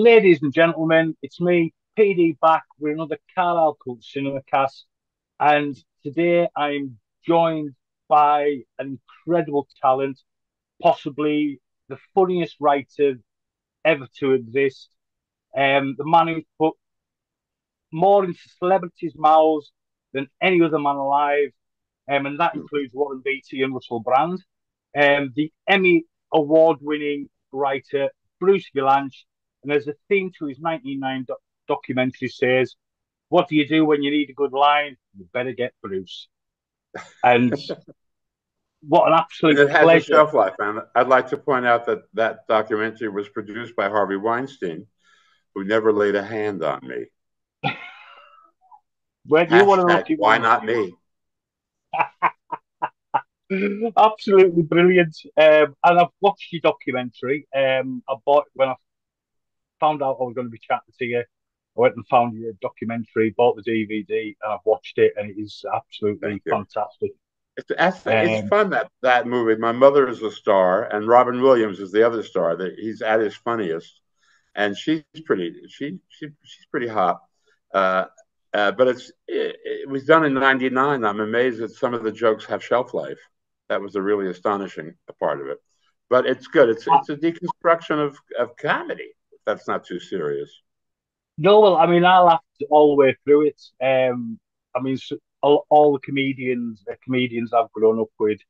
Ladies and gentlemen, it's me, PD, back with another Carlisle Cult Cinema Cast. And today I'm joined by an incredible talent, possibly the funniest writer ever to exist. The man who's put more into celebrities' mouths than any other man alive. And that includes Warren Beatty and Russell Brand. The Emmy award winning writer, Bruce Vilanch. And there's a theme to his 1999 documentary says, what do you do when you need a good line? You better get Bruce. And what an And absolute it has a pleasure. shelf life. And I'd like to point out that that documentary was produced by Harvey Weinstein, who never laid a hand on me. When you want to look Hashtag, him why up, not me? absolutely brilliant. And I've watched your documentary. I bought when I found out I was going to be chatting to you. I went and found your documentary, bought the DVD, and I've watched it, and it is Thank absolutely you. fantastic. It's Um, fun, that movie. My mother is a star, and Robin Williams is the other star. That he's at his funniest, and she's pretty hot. Uh, but it was done in '99. I'm amazed that some of the jokes have shelf life. That was a really astonishing part of it. But it's good. It's a deconstruction of comedy. If that's not too serious. no, well, I mean, I laughed all the way through it. I mean, all the comedians I've grown up with,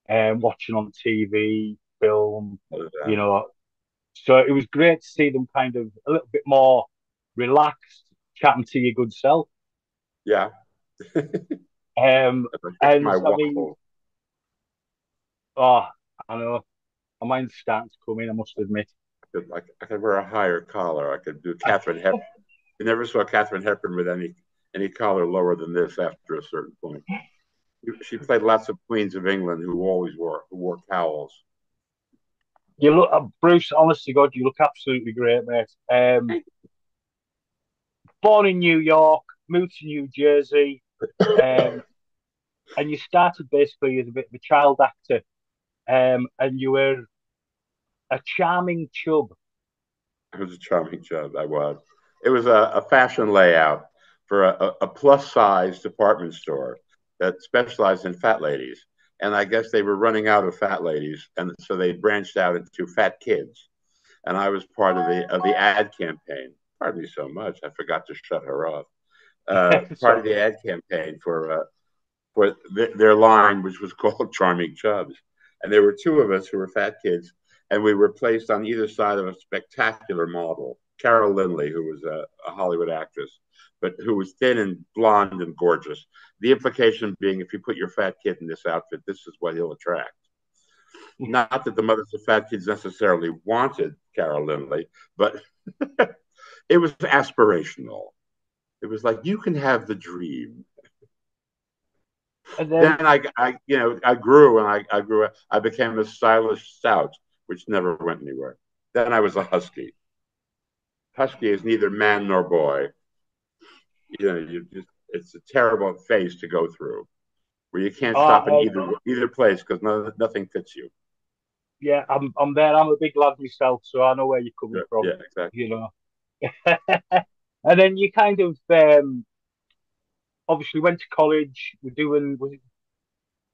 watching on TV, film, you know. So it was great to see them kind of a little bit more relaxed, chatting to your good self. Yeah, Um, it's and my I mean, waffle. oh, I know, my mind's starting to come in, I must admit. I could wear a higher collar. I could do Catherine Hepburn. You never saw Catherine Hepburn with any collar lower than this after a certain point. She played lots of queens of England who wore cowls. You look, Bruce, honest to God, you look absolutely great, mate. Born in New York, moved to New Jersey, um, and you started basically as a bit of a child actor, and you were a charming chub. It was a charming job. I was. It was a fashion layout for a plus size department store that specialized in fat ladies. And I guess they were running out of fat ladies, and so they branched out into fat kids. And I was part of the ad campaign. Pardon me so much. I forgot to shut her off. Part of So, the ad campaign for their line, which was called Charming Chubs. And there were two of us who were fat kids, and we were placed on either side of a spectacular model, Carol Lindley, who was a Hollywood actress, but who was thin and blonde and gorgeous. The implication being, if you put your fat kid in this outfit, this is what he'll attract. Not that the mothers of fat kids necessarily wanted Carol Lindley, but it was aspirational. It was like, you can have the dream. and then, Then I grew and I grew up. I became a stylish stout, which never went anywhere. Then I was a husky. Husky is neither man nor boy. It's a terrible phase to go through where you can't stop in oh, either place because nothing fits you. yeah, I'm there. I'm a big lad myself, so I know where you're coming Yeah, from. yeah, exactly. You know, and then you kind of obviously went to college. We're doing was it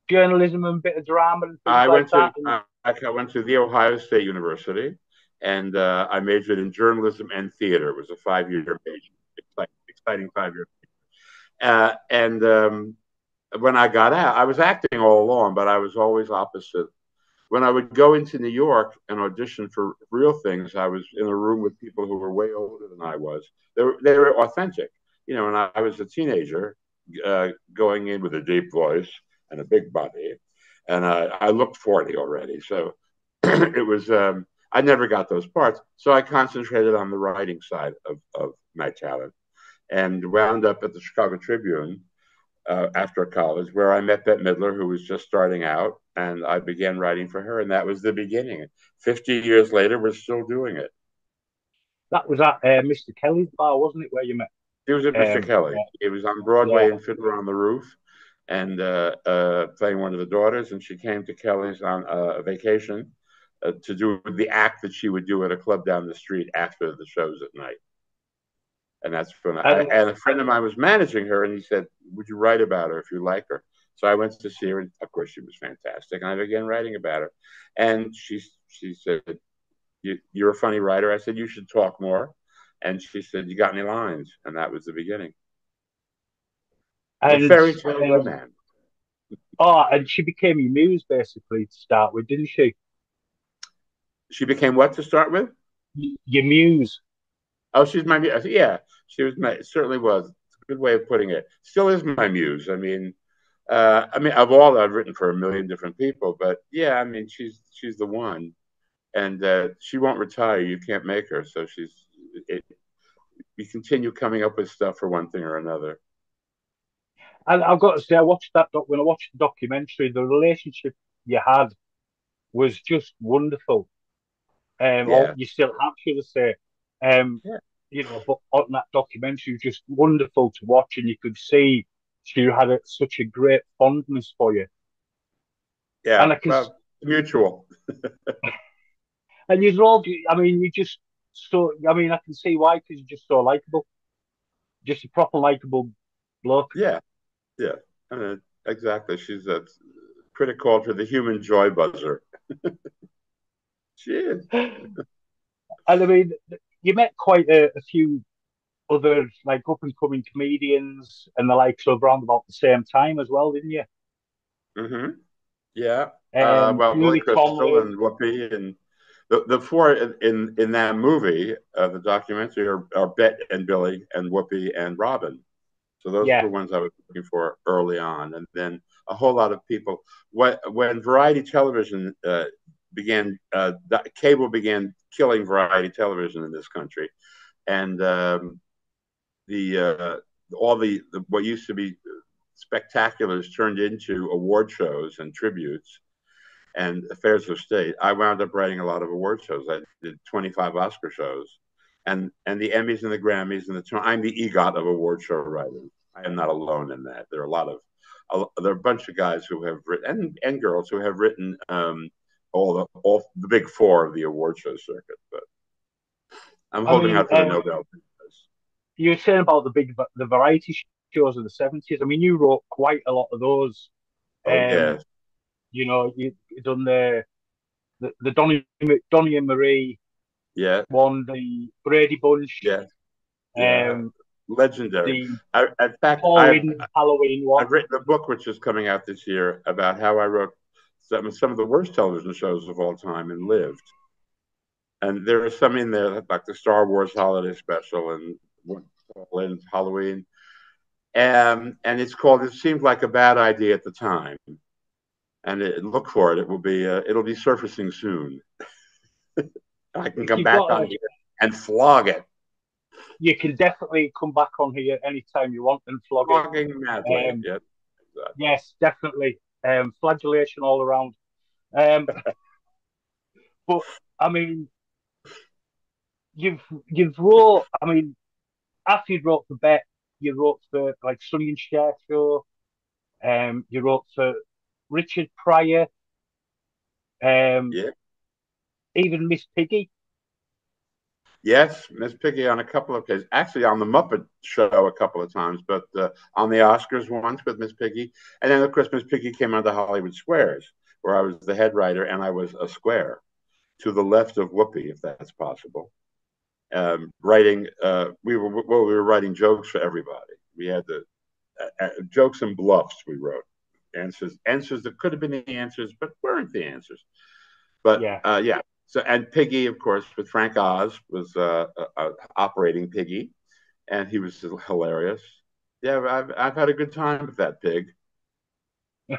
journalism and a bit of drama and things I like went that. to And I went to the Ohio State University, and I majored in journalism and theater. It was a 5 year major, exciting 5 years. And when I got out, I was acting all along, but I was always opposite. When I would go into New York and audition for real things, I was in a room with people who were way older than I was. They were authentic, and I was a teenager going in with a deep voice and a big body, and I looked 40 already. So it was. I never got those parts, so I concentrated on the writing side of my talent, and wound up at the Chicago Tribune after college, where I met Bette Midler, who was just starting out, and I began writing for her, and that was the beginning. 50 years later, we're still doing it. that was at Mr. Kelly's bar, wasn't it, where you met? He was at Mr. Kelly. Yeah, He was on yeah. Broadway in Fiddler on the Roof, and playing one of the daughters, and she came to Kelly's on a vacation to do the act that she would do at a club down the street after the shows at night. And that's when and a friend of mine was managing her, and he said, "Would you write about her if you like her?" So I went to see her, and of course she was fantastic. And I began writing about her, and she said, "You're a funny writer." I said, "You should talk more." And she said, "You got any lines?" And that was the beginning of a and fairy tale romance. oh, and she became your muse basically to start with, didn't she? She became what to start with? Your muse. Oh, she's my muse. Yeah, she was my certainly was. It's a good way of putting it. Still is my muse. I mean, of all I've written for a million different people, but yeah, I mean, she's the one, and she won't retire. You can't make her. So it, we continue coming up with stuff for one thing or another. And I've got to say, I watched that when I watched the documentary, the relationship you had was just wonderful. Or Yeah, you still have, should I say? Um, yeah, but on that documentary, it was just wonderful to watch, and you could see she had such a great fondness for you. yeah. And I can, Well, mutual. and you're all, I mean, you just so, I mean, I can see why because you're just so likable, just a proper likable bloke. Yeah, yeah. Exactly. She's a critic called her the human joy buzzer. She is. And I mean, you met quite a few other like up and coming comedians and the likes of around about the same time as well, didn't you? Mm-hmm. Yeah. Well, Billy Louis Crystal Tomlin, and Whoopi and the four in that movie, the documentary, are Bette and Billy and Whoopi and Robin. So those are yeah. the ones I was looking for early on, and then a whole lot of people. When variety television began, cable began killing variety television in this country, and the all the what used to be spectaculars turned into award shows and tributes and affairs of state. I wound up writing a lot of award shows. I did 25 Oscar shows, and the Emmys and the Grammys and I'm the EGOT of award show writing. I am not alone in that. There are there are a bunch of guys who have written and girls who have written all the big four of the award show circuit. But I'm I holding mean, out for the Nobel. you were saying about the variety shows of the '70s. I mean, you wrote quite a lot of those. Oh Um, yes, you done the Donny and Marie yeah, one, the Brady Bunch, yeah, yeah, um, legendary. the In fact, Paul Lynde Halloween one. I've written a book which is coming out this year about how I wrote some of the worst television shows of all time and lived. And there are some in there like the Star Wars Holiday Special and Halloween. And it's called "It Seemed Like a Bad Idea at the Time." And look for it; it'll be surfacing soon. I can come You've back got on here and flog it, you can definitely come back on here anytime you want and flog it. flogging madly. Um, Yep, exactly. yes, definitely. Flagellation all around. Um, but I mean, you've wrote. I mean, after you wrote for Bet, you wrote for like Sonny and Cher show. You wrote for Richard Pryor. Um, Yeah. even Miss Piggy. Yes, Miss Piggy on a couple of occasions. Actually, on the Muppet Show a couple of times, but on the Oscars once with Miss Piggy. And then, of course, Miss Piggy came on to Hollywood Squares, where I was the head writer and I was a square to the left of Whoopi, if that's possible. Writing, we were writing jokes for everybody. We had the jokes and bluffs we wrote. Answers that could have been the answers, but weren't the answers. But Yeah. yeah. So and Piggy, of course, with Frank Oz was operating Piggy, and he was hilarious. Yeah, I've had a good time with that pig.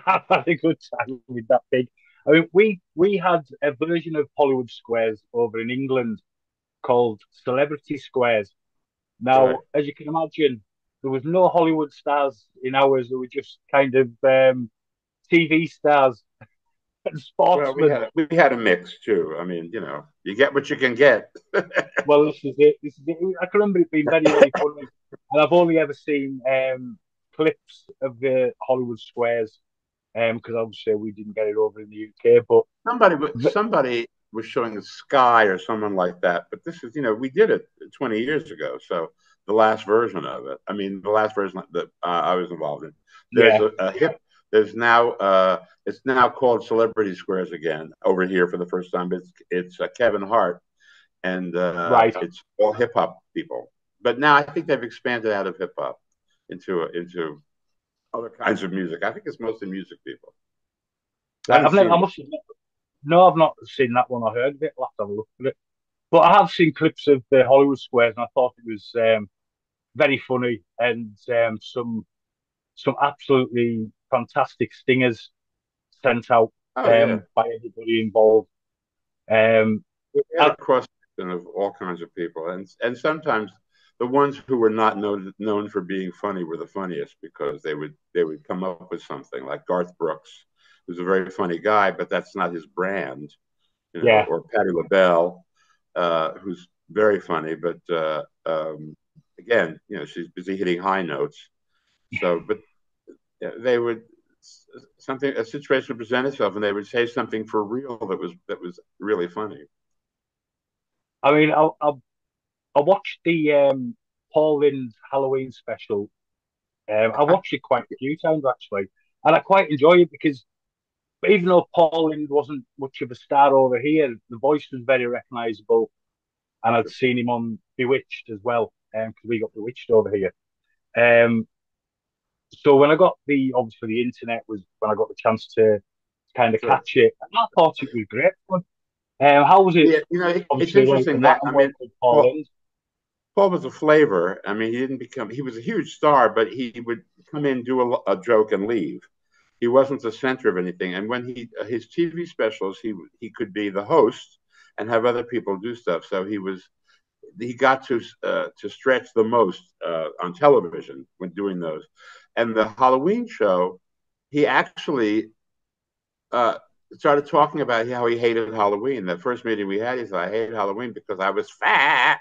I've had a good time with that pig. I mean, we had a version of Hollywood Squares over in England called Celebrity Squares. Right. Now, as you can imagine, there was no Hollywood stars in ours. There were just kind of TV stars and Well, sportsmen. we had a mix too. I mean, you get what you can get. Well, this is it. This is it. I can remember it being very, very funny. And I've only ever seen clips of the Hollywood Squares because obviously we didn't get it over in the UK. But Somebody was showing the Sky or someone like that. But this is, we did it 20 years ago. So the last version of it, I mean, the last version that I was involved in, there's Yeah. there's now, it's now called Celebrity Squares again over here for the first time. It's Kevin Hart, and Right. it's all hip hop people. But now I think they've expanded out of hip hop into other kinds of music. I think it's mostly music people. I Right. haven't I seen it. must admit, no, I've not seen that one. I heard of it. I'll have to have a look at it. But I have seen clips of the Hollywood Squares, and I thought it was very funny and some absolutely fantastic stingers sent out Oh yeah, by everybody involved. Um, we had I, a cross section of all kinds of people, and sometimes the ones who were not known for being funny were the funniest because they would come up with something like Garth Brooks, who's a very funny guy, but that's not his brand, yeah, or Patti LaBelle, who's very funny, but again, she's busy hitting high notes. So, but they would something a situation would present itself, and they would say something for real that was really funny. I mean, I watched the Paul Lynde Halloween special. I watched it quite a few times actually, and I quite enjoy it because even though Paul Lynde wasn't much of a star over here, the voice was very recognisable, and I'd seen him on Bewitched as well, because we got Bewitched over here. Um, so when I got obviously the internet was when I got the chance to kind of Sure. catch it, and I thought it was great fun. How was it? Yeah, it's Obviously, like interesting that that, I and mean, work with Paul Paul, Lynde. Paul was a flavor. I mean, he was a huge star, but he would come in, do a joke, and leave. He wasn't the center of anything. And when his TV specials, he could be the host and have other people do stuff. So he got to stretch the most on television when doing those. And the Halloween show, he actually uh, started talking about how he hated Halloween. The first meeting we had, he said, "I hate Halloween because I was fat,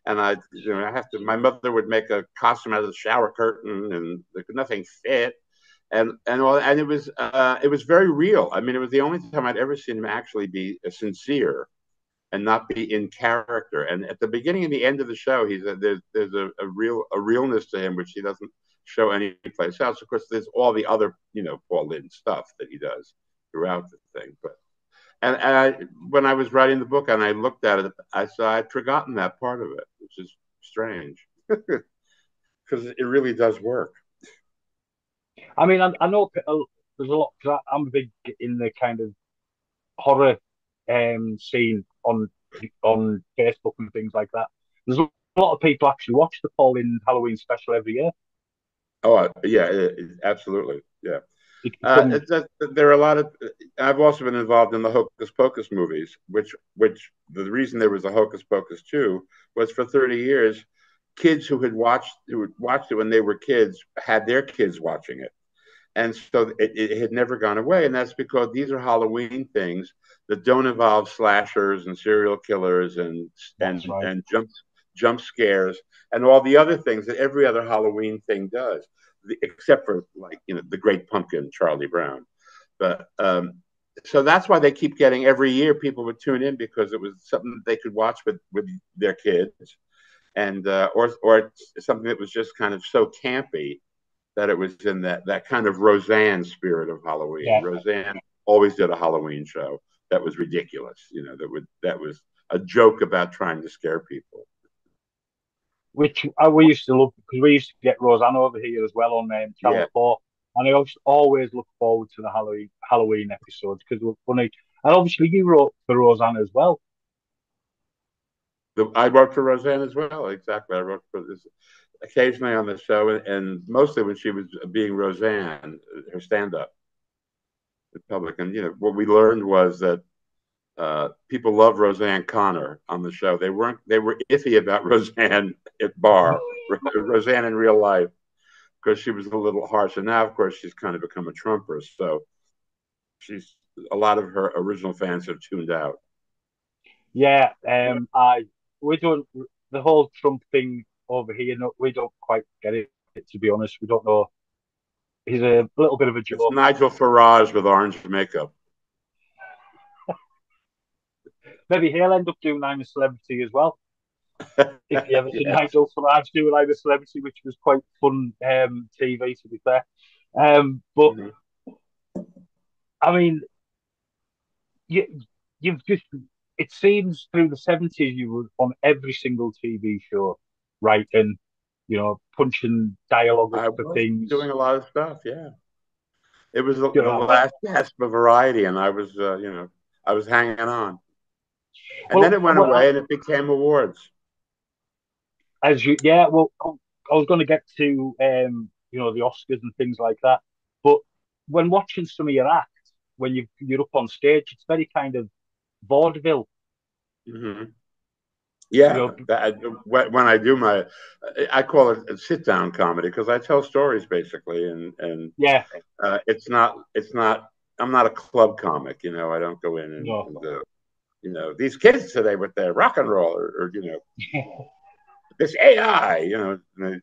and I have to. My mother would make a costume out of the shower curtain, and nothing fit." And it was very real. I mean, it was the only time I'd ever seen him actually be sincere and not be in character. And at the beginning and the end of the show, there's a realness to him which he doesn't show any place else. Of course, there's all the other Paul Lynde stuff that he does throughout the thing. But when I was writing the book and I looked at it, I saw I'd forgotten that part of it, which is strange because it really does work. I mean, I know there's a lot because I'm big in the kind of horror scene on Facebook and things like that. There's a lot of people actually watch the Paul Lynde Halloween special every year. Oh yeah, absolutely, yeah. It's There are a lot of. I've also been involved in the Hocus Pocus movies, which the reason there was a Hocus Pocus 2 was for 30 years, kids who had watched it when they were kids had their kids watching it, and so it had never gone away. And that's because these are Halloween things that don't involve slashers and serial killers That's right. and jump scares and all the other things that every other Halloween thing does, except for like the Great Pumpkin, Charlie Brown. But so that's why they keep getting every year. People would tune in because it was something that they could watch with their kids, and or something that was just kind of so campy that it was in that kind of Roseanne spirit of Halloween. Yeah. Roseanne always did a Halloween show that was ridiculous, that was a joke about trying to scare people. Which we used to love because we used to get Roseanne over here as well on Yeah, Channel 4. And I always look forward to the Halloween episodes because they were funny. And obviously, you wrote for Roseanne as well. I wrote for Roseanne as well. Exactly, I wrote for this occasionally on the show, and mostly when she was being Roseanne, her stand-up in public. And what we learned was that people love Roseanne Connor on the show. They were iffy about Roseanne at bar, Roseanne in real life, because she was a little harsh. And now, of course, she's kind of become a Trumper. So she's a lot of her original fans have tuned out. Yeah, I we don't the whole Trump thing over here. No, we don't quite get it. To be honest, we don't know. He's a little bit of a It's joke. Nigel Farage with orange makeup. Maybe he'll end up doing I'm a Celebrity as well. If you ever seen Yes. Nigel Farage do I'm a Celebrity, which was quite fun TV to be fair. But Mhm. I mean, you, you've just it seems through the 70s you were on every single TV show, writing, punching dialogue up I for was things. doing a lot of stuff. Yeah, it was You the know, last gasp of variety, and I was, I was hanging on. And then well, it went away, and it became awards. as you, yeah, well, I was going to get to, the Oscars and things like that. But when watching some of your act, when you're up on stage, it's very kind of vaudeville. Hmm. You Yeah, know, when I do I call it a sit down comedy because I tell stories basically, and yeah, it's not. I'm not a club comic, I don't go in no, these kids today with their rock and roll, or this AI,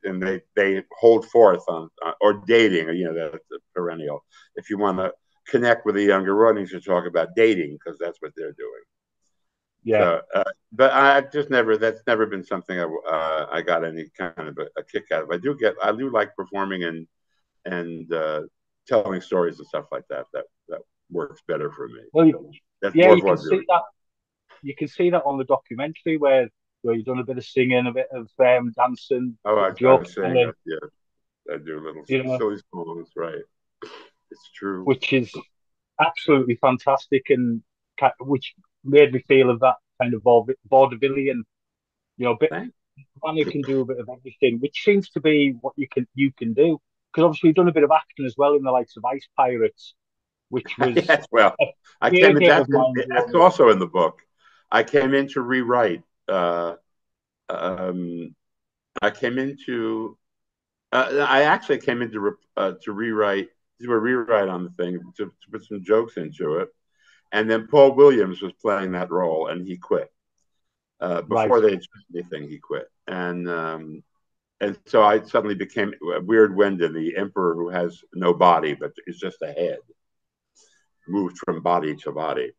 and they hold forth on or dating, that's a perennial. If you want to connect with the younger audience, you talk about dating because that's what they're doing. yeah. So, but I just never. That's never been something I got any kind of a kick out of. I do like performing and telling stories and stuff like that. That works better for me. Well, That's yeah, more you can vaudeville. see that. You can see that on the documentary where you've done a bit of singing, a bit of dancing, Oh, bit of I joke was saying telling. that. Yeah, I do little You know, silly songs. Right. It's true. which is absolutely fantastic, and which made me feel of that kind of vaudevillian, bit Thanks. man who can do a bit of everything, which seems to be what you can do. Because obviously you've done a bit of acting as well in the likes of Ice Pirates, which was Yes. Well, a I came in. favourite of mine That's growing up. also in the book. I came in to rewrite. Um, I came into. I actually came in to rewrite, do a rewrite on the thing to put some jokes into it, and then Paul Williams was playing that role, and he quit Right. before they had anything. He quit, and so I suddenly became Weird Wendon, the emperor who has no body but is just a head, moved from body to body.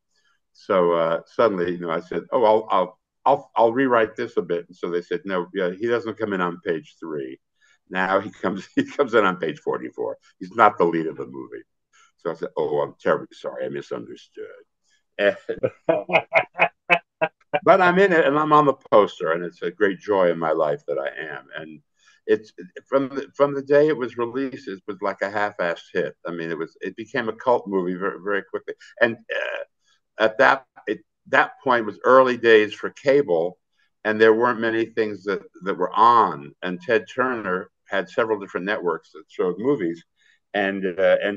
So suddenly, I said, "Oh, I'll rewrite this a bit." And so they said, "No, yeah, he doesn't come in on page 3. Now he comes in on page 44. He's not the lead of the movie." So I said, "Oh, I'm terribly sorry. I misunderstood." And, but I'm in it, and I'm on the poster, and it's a great joy in my life that I am. And it's from the day it was released, it was like a half-assed hit. I mean, it became a cult movie very very quickly, and at that point was early days for cable, and there weren't many things that were on. And Ted Turner had several different networks that showed movies, and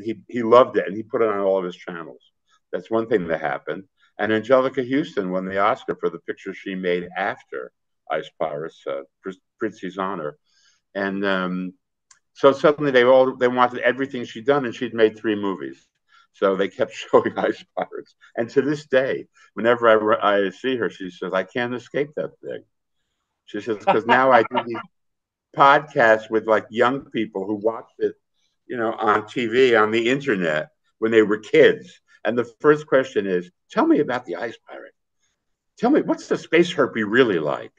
he loved it, and he put it on all of his channels. That's one thing that happened. And Angelica Houston won the Oscar for the picture she made after Ice Pirates, Prizzi's Honor, and so suddenly they wanted everything she'd done, and she'd made 3 movies. So they kept showing Ice Pirates. And to this day, whenever I see her, she says, "I can't escape that thing." She says, "Because now I do these podcasts with like young people who watched it, on TV, on the internet when they were kids. And the first question is, tell me about the Ice Pirate. Tell me, what's the space herpy really like?"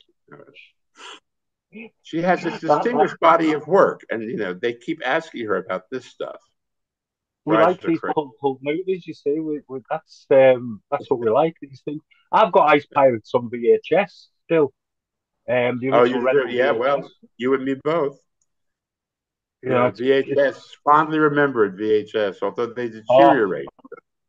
She has this that distinguished body of work, and they keep asking her about this stuff. we Drives like her these crazy. cult movies. You see, that's what we like. These things. I've got Ice Pirates on VHS still. The Oh, original you red do? on Yeah. VHS. Well, you and me both. It's VHS, fondly remembered VHS, although they oh, deteriorate.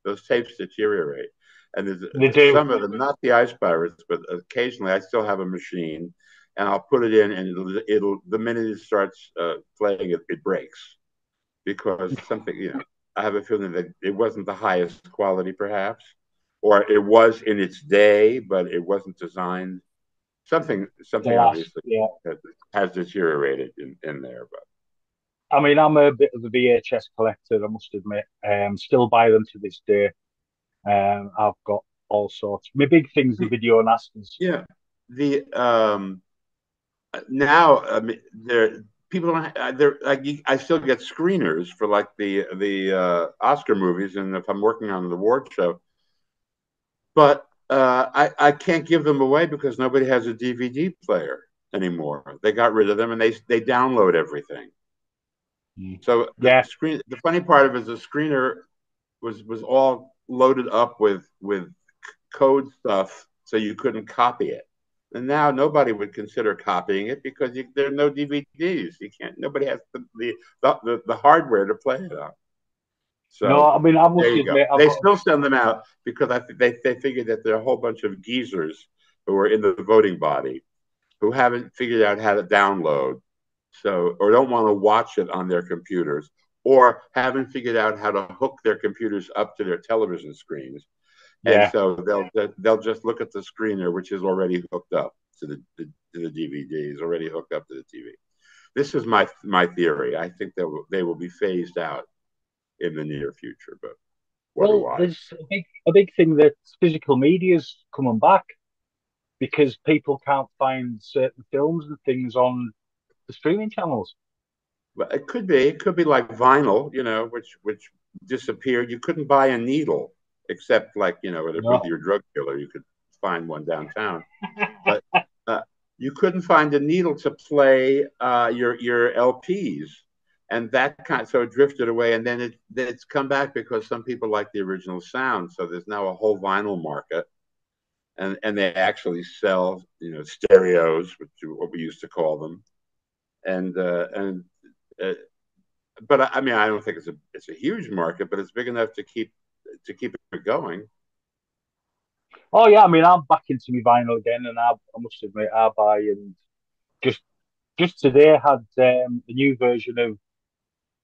Those tapes deteriorate. And they there's do. some of them, not the Ice Pirates, but occasionally I still have a machine, and I'll put it in, and it'll the minute it starts playing, it breaks because something, I have a feeling that it wasn't the highest quality, perhaps, or it was in its day, but it wasn't designed. The Something last, obviously yeah. has deteriorated in there, but I mean, I'm a bit of a VHS collector, I must admit. Still buy them to this day. I've got all sorts. My big thing's the video nasties. yeah, the now there people don't there like I still get screeners for like the Oscar movies, and if I'm working on the award show, but I can't give them away because nobody has a DVD player anymore. They got rid of them and they download everything. Mm. So Yeah. the funny part of it is the screener was all loaded up with code stuff, so you couldn't copy it. And now nobody would consider copying it because there are no DVDs. You can't. Nobody has the hardware to play it on. No, So I mean, I there must you go. admit, I've They got. still send them out because they figured that there are a whole bunch of geezers who are in the voting body who haven't figured out how to download, so or don't want to watch it on their computers, or haven't figured out how to hook their computers up to their television screens, and Yeah. so they'll just look at the screener, which is already hooked up to the DVD, is already hooked up to the TV. This is my theory. I think they will be phased out in the near future, but what do Well, I? there's a big thing that physical media is coming back because people can't find certain films and things on the streaming channels. But it could be like vinyl, which disappeared. You couldn't buy a needle except like with No. your drug dealer. You could find one downtown, but uh, you couldn't find a needle to play your LPs, and so it drifted away, and then it's come back because some people like the original sound. So there's now a whole vinyl market, and they actually sell stereos, which is what we used to call them, and uh, but I mean, I don't think it's a huge market, but it's big enough to keep it going. Oh yeah, I mean, I'm back into my vinyl again, and I must admit, I buy and just just today had the new version of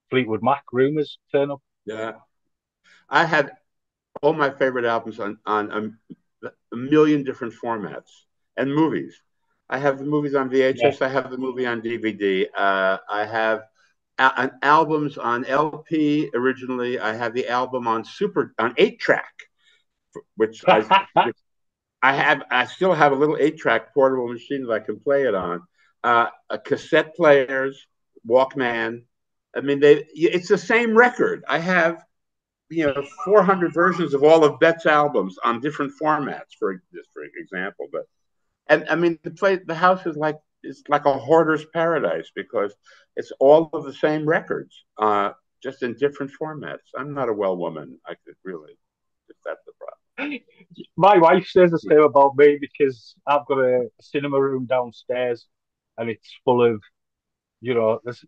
Fleetwood Mac Rumours turn up. Yeah, I had all my favorite albums on a million different formats and movies. I have the movies on Yeah. VHS. I have the movie on DVD. I have albums on LP originally. I have the album on 8 track, which I have. I still have a little 8 track portable machine that I can play it on. Cassette players, Walkman. I mean, it's the same record. I have 400 versions of all of Bette's albums on different formats, for example. But and I mean, the house is like a hoarder's paradise because it's all of the same records, just in different formats. I'm not a well woman. I could really, if that's the problem. My wife says the same about me because I've got a cinema room downstairs, and it's full of there's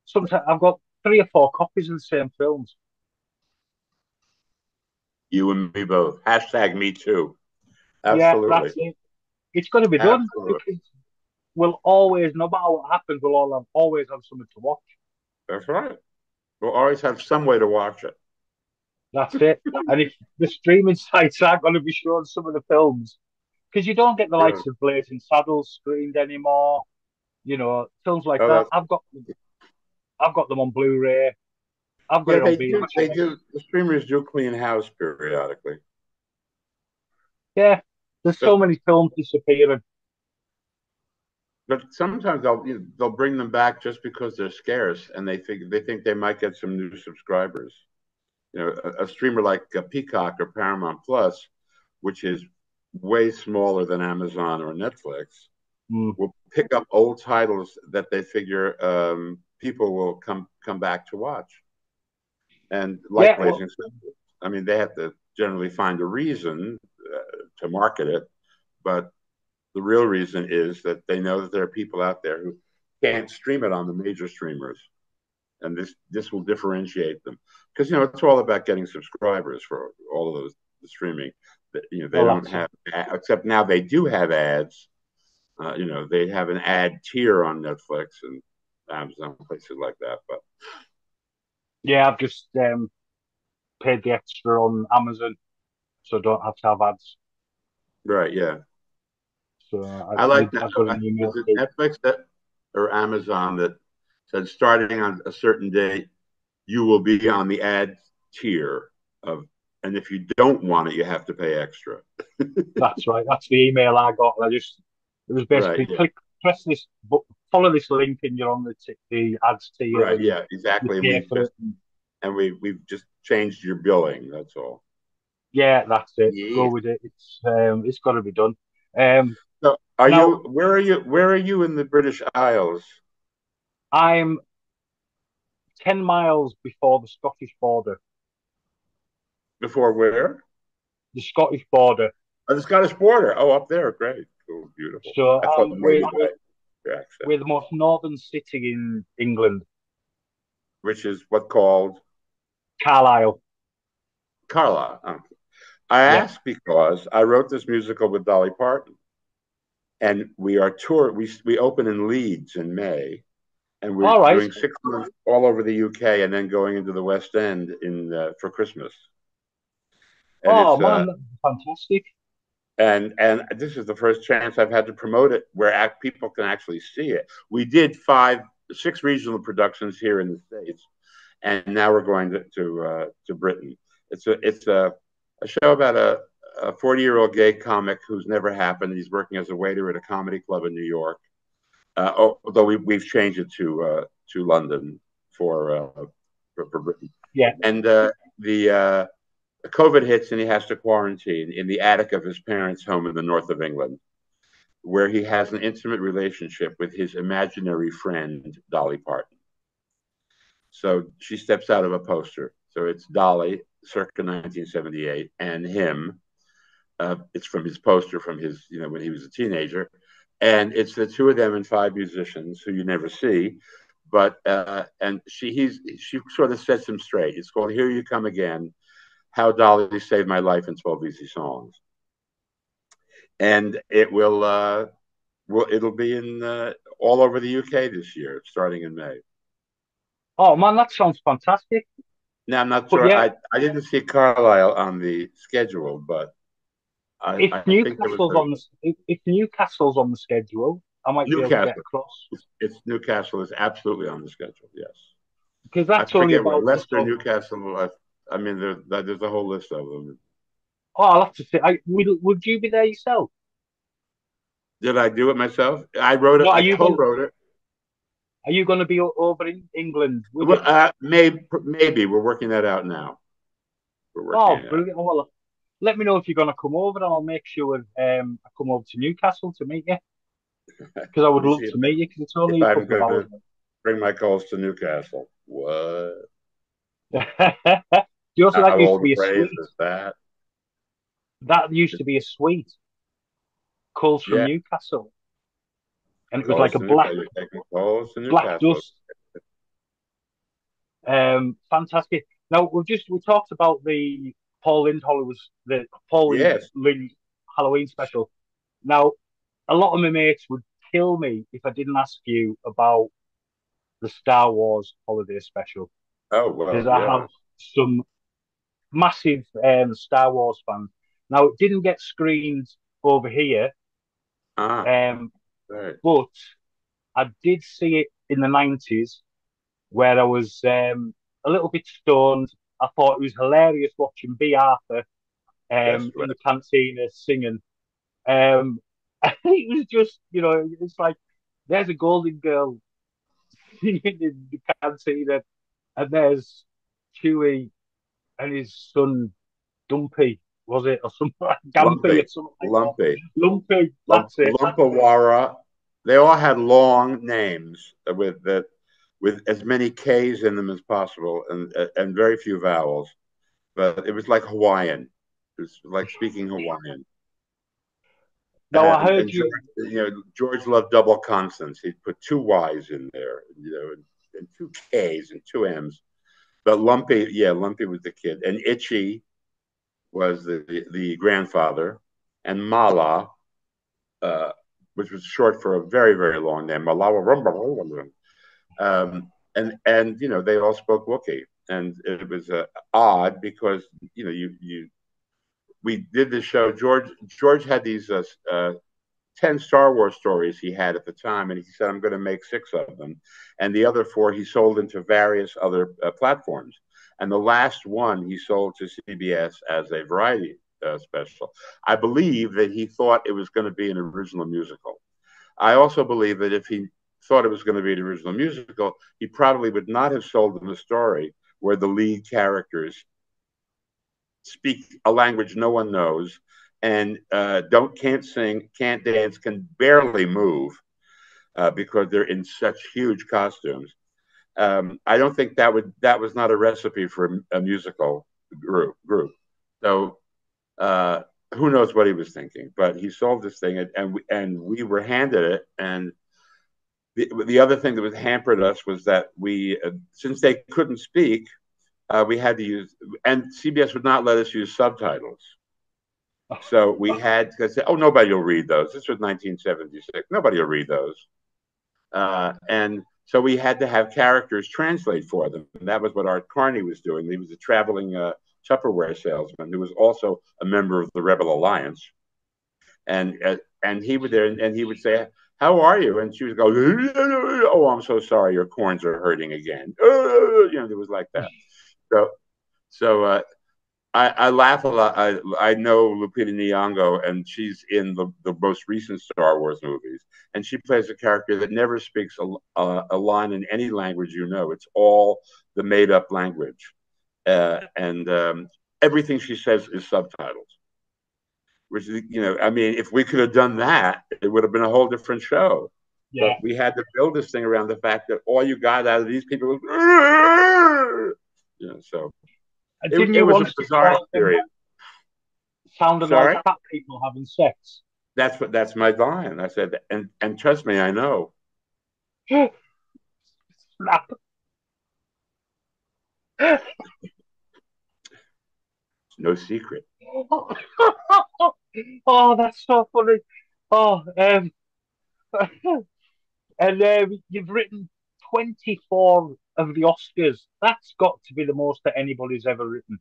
sometimes I've got 3 or 4 copies of the same films. You and me both. Hashtag me too. Yeah, Absolutely. that's it. It's got to be done Absolutely. because we'll always, no matter what happens, we'll always have something to watch. That's right. We'll always have some way to watch it. That's it. And if the streaming sites aren't going to be showing some of the films, because you don't get the True. likes of Blazing Saddles screened anymore, films like Oh, that. that's I've got them on Blu-ray. I've got yeah. it on They do. They VHS. do. The streamers do clean house periodically, Yeah, there's but so many films disappearing. but sometimes they'll bring them back just because they're scarce and they think they might get some new subscribers. A streamer like Peacock or Paramount Plus, which is way smaller than Amazon or Netflix, Mm. will pick up old titles that they figure people will come back to watch. And like Yeah, well, Blazing Saddles, I mean, they have to generally find a reason to market it, but the real reason is that they know that there are people out there who can't stream it on the major streamers, and this will differentiate them because it's all about getting subscribers for all of those the streaming. They well, don't that's it. have, except now they do have ads. They have an ad tier on Netflix and Amazon places like that. But Yeah, I've just paid the extra on Amazon, so I don't have to have ads. right, yeah, So I like I got an was email it through. Netflix that or Amazon that said starting on a certain date you will be on the ad tier of, and if you don't want it, you have to pay extra. That's right. That's the email I got. It was Right, basically yeah, press this, follow this link, and you're on the ads tier, right, and yeah, you exactly. pay for it. We've just changed your billing. That's all. Yeah, that's it. Go Yeah. with it. It's got to be done. Um, So, are Now you? Where are you? Where are you in the British Isles? I'm 10 miles before the Scottish border. Before where? The Scottish border. Oh, the Scottish border. Oh, up there. Great. Cool. Beautiful. So I thought maybe by your accent, we're the most northern city in England, which is what called Carlisle. Carlisle. I Yeah. asked because I wrote this musical with Dolly Parton, and we are tour. We open in Leeds in May, and we're All right. doing 6 months all over the UK, and then going into the West End in for Christmas. And Oh it's man, that's fantastic. and this is the first chance I've had to promote it where people can actually see it. We did 6 regional productions here in the States, and now we're going to Britain. It's a show about a 40-year-old gay comic who's never happened. He's working as a waiter at a comedy club in New York. Although we've changed it to London for Britain, Yeah. and the COVID hits and he has to quarantine in the attic of his parents' home in the north of England, where he has an intimate relationship with his imaginary friend Dolly Parton. So she steps out of a poster. So it's Dolly, circa 1978, and him. It's from his poster from his, when he was a teenager, and it's the two of them and 5 musicians who you never see. But and she sort of sets him straight. It's called "Here You Come Again: How Dolly Saved My Life in 12 Easy Songs," and it'll be in all over the UK this year, starting in May. Oh man, that sounds fantastic. Now I'm not But sure. yeah, I didn't see Carlisle on the schedule, but if I think there was Newcastle's on if Newcastle's on the schedule, I might be able to get Newcastle. across It's Newcastle is absolutely on the schedule. Yes, because I that's only forget where about Leicester, sort of. Newcastle. I mean, there's a whole list of them. Oh, I'll have to say. Would you be there yourself? Did I do it myself? I wrote it. No, I co-wrote it. are you going to be over in England with Well, it? maybe we're working that out now. We're working Oh, it out. brilliant. Oh, well, let me know if you're going to come over, and I'll make sure I come over to Newcastle to meet you because I Let would me love see to meet you because it's only if a I'm couple of going hours. to bring my calls to Newcastle. What? You also that How used to old a be a phrase sweet. is that? That used to be a sweet. Calls from Yeah, Newcastle, and it was like calls a to Newcastle. You're taking calls to black Newcastle. dust. Fantastic. Now we talked about the Paul Yes. Lynde Halloween special. Now a lot of my mates would kill me if I didn't ask you about the Star Wars holiday special Oh because well, I have yeah. some massive Star Wars fans. Now it didn't get screened over here, Ah, um, right. but I did see it in the 90s where I was a little bit stoned. I thought it was hilarious watching B. Arthur Yes, in right. the cantina singing. Um, it was just, it's like there's a golden girl singing in the cantina, and there's Chewie and his son Dumpy, was it, or something like Gampy or Lumpy, something like that. lumpy, Lumpy, that's it. lumpawara. They all had long names with as many K's in them as possible and very few vowels. But it was like Hawaiian. It was like speaking Hawaiian. Now I And heard George, you. George loved double consonants. He'd put 2 Y's in there, and 2 K's and 2 M's. But Lumpy, yeah, Lumpy was the kid, and Itchy was the grandfather, and Mala, which was short for a very very long name, Malawa Rumba. And they all spoke Wookiee, and it was odd because you we did the show. George had these 10 Star Wars stories he had at the time, and he said, I'm going to make 6 of them. And the other 4 he sold into various other platforms. And the last one he sold to CBS as a variety special. I believe that he thought it was going to be an original musical. I also believe that if he thought it was going to be an original musical, he probably would not have sold them a story where the lead characters speak a language no one knows, and can't sing, can't dance, can barely move because they're in such huge costumes. I don't think that was not a recipe for a musical group. So who knows what he was thinking? But he sold this thing, and we were handed it. And the other thing that was hampered us was that since they couldn't speak, we had to use, and CBS would not let us use subtitles. So we had to say, "Oh, nobody will read those." This was 1976. Nobody will read those. And so we had to have characters translate for them. And that was what Art Carney was doing. He was a traveling Tupperware salesman who was also a member of the Rebel Alliance. And he would there, and he would say, "How are you?" And she would go, "Oh, I'm so sorry, your corns are hurting again." It was like that. So I laugh a lot. I know Lupita Nyong'o, and she's in the most recent Star Wars movies, and she plays a character that never speaks a line in any language you know. It's all the made up language, and everything she says is subtitles. Which I mean, if we could have done that, it would have been a whole different show. Yeah. But we had to build this thing around the fact that all you got out of these people was, so Didn't it you was a want to bizarre call them experience. sounding like Sorry. fat people having sex? That's my line. I said, and trust me, I know. Snap. It's no secret. Oh, that's so funny. Oh, and you've written 24 of the Oscars. That's got to be the most that anybody's ever written.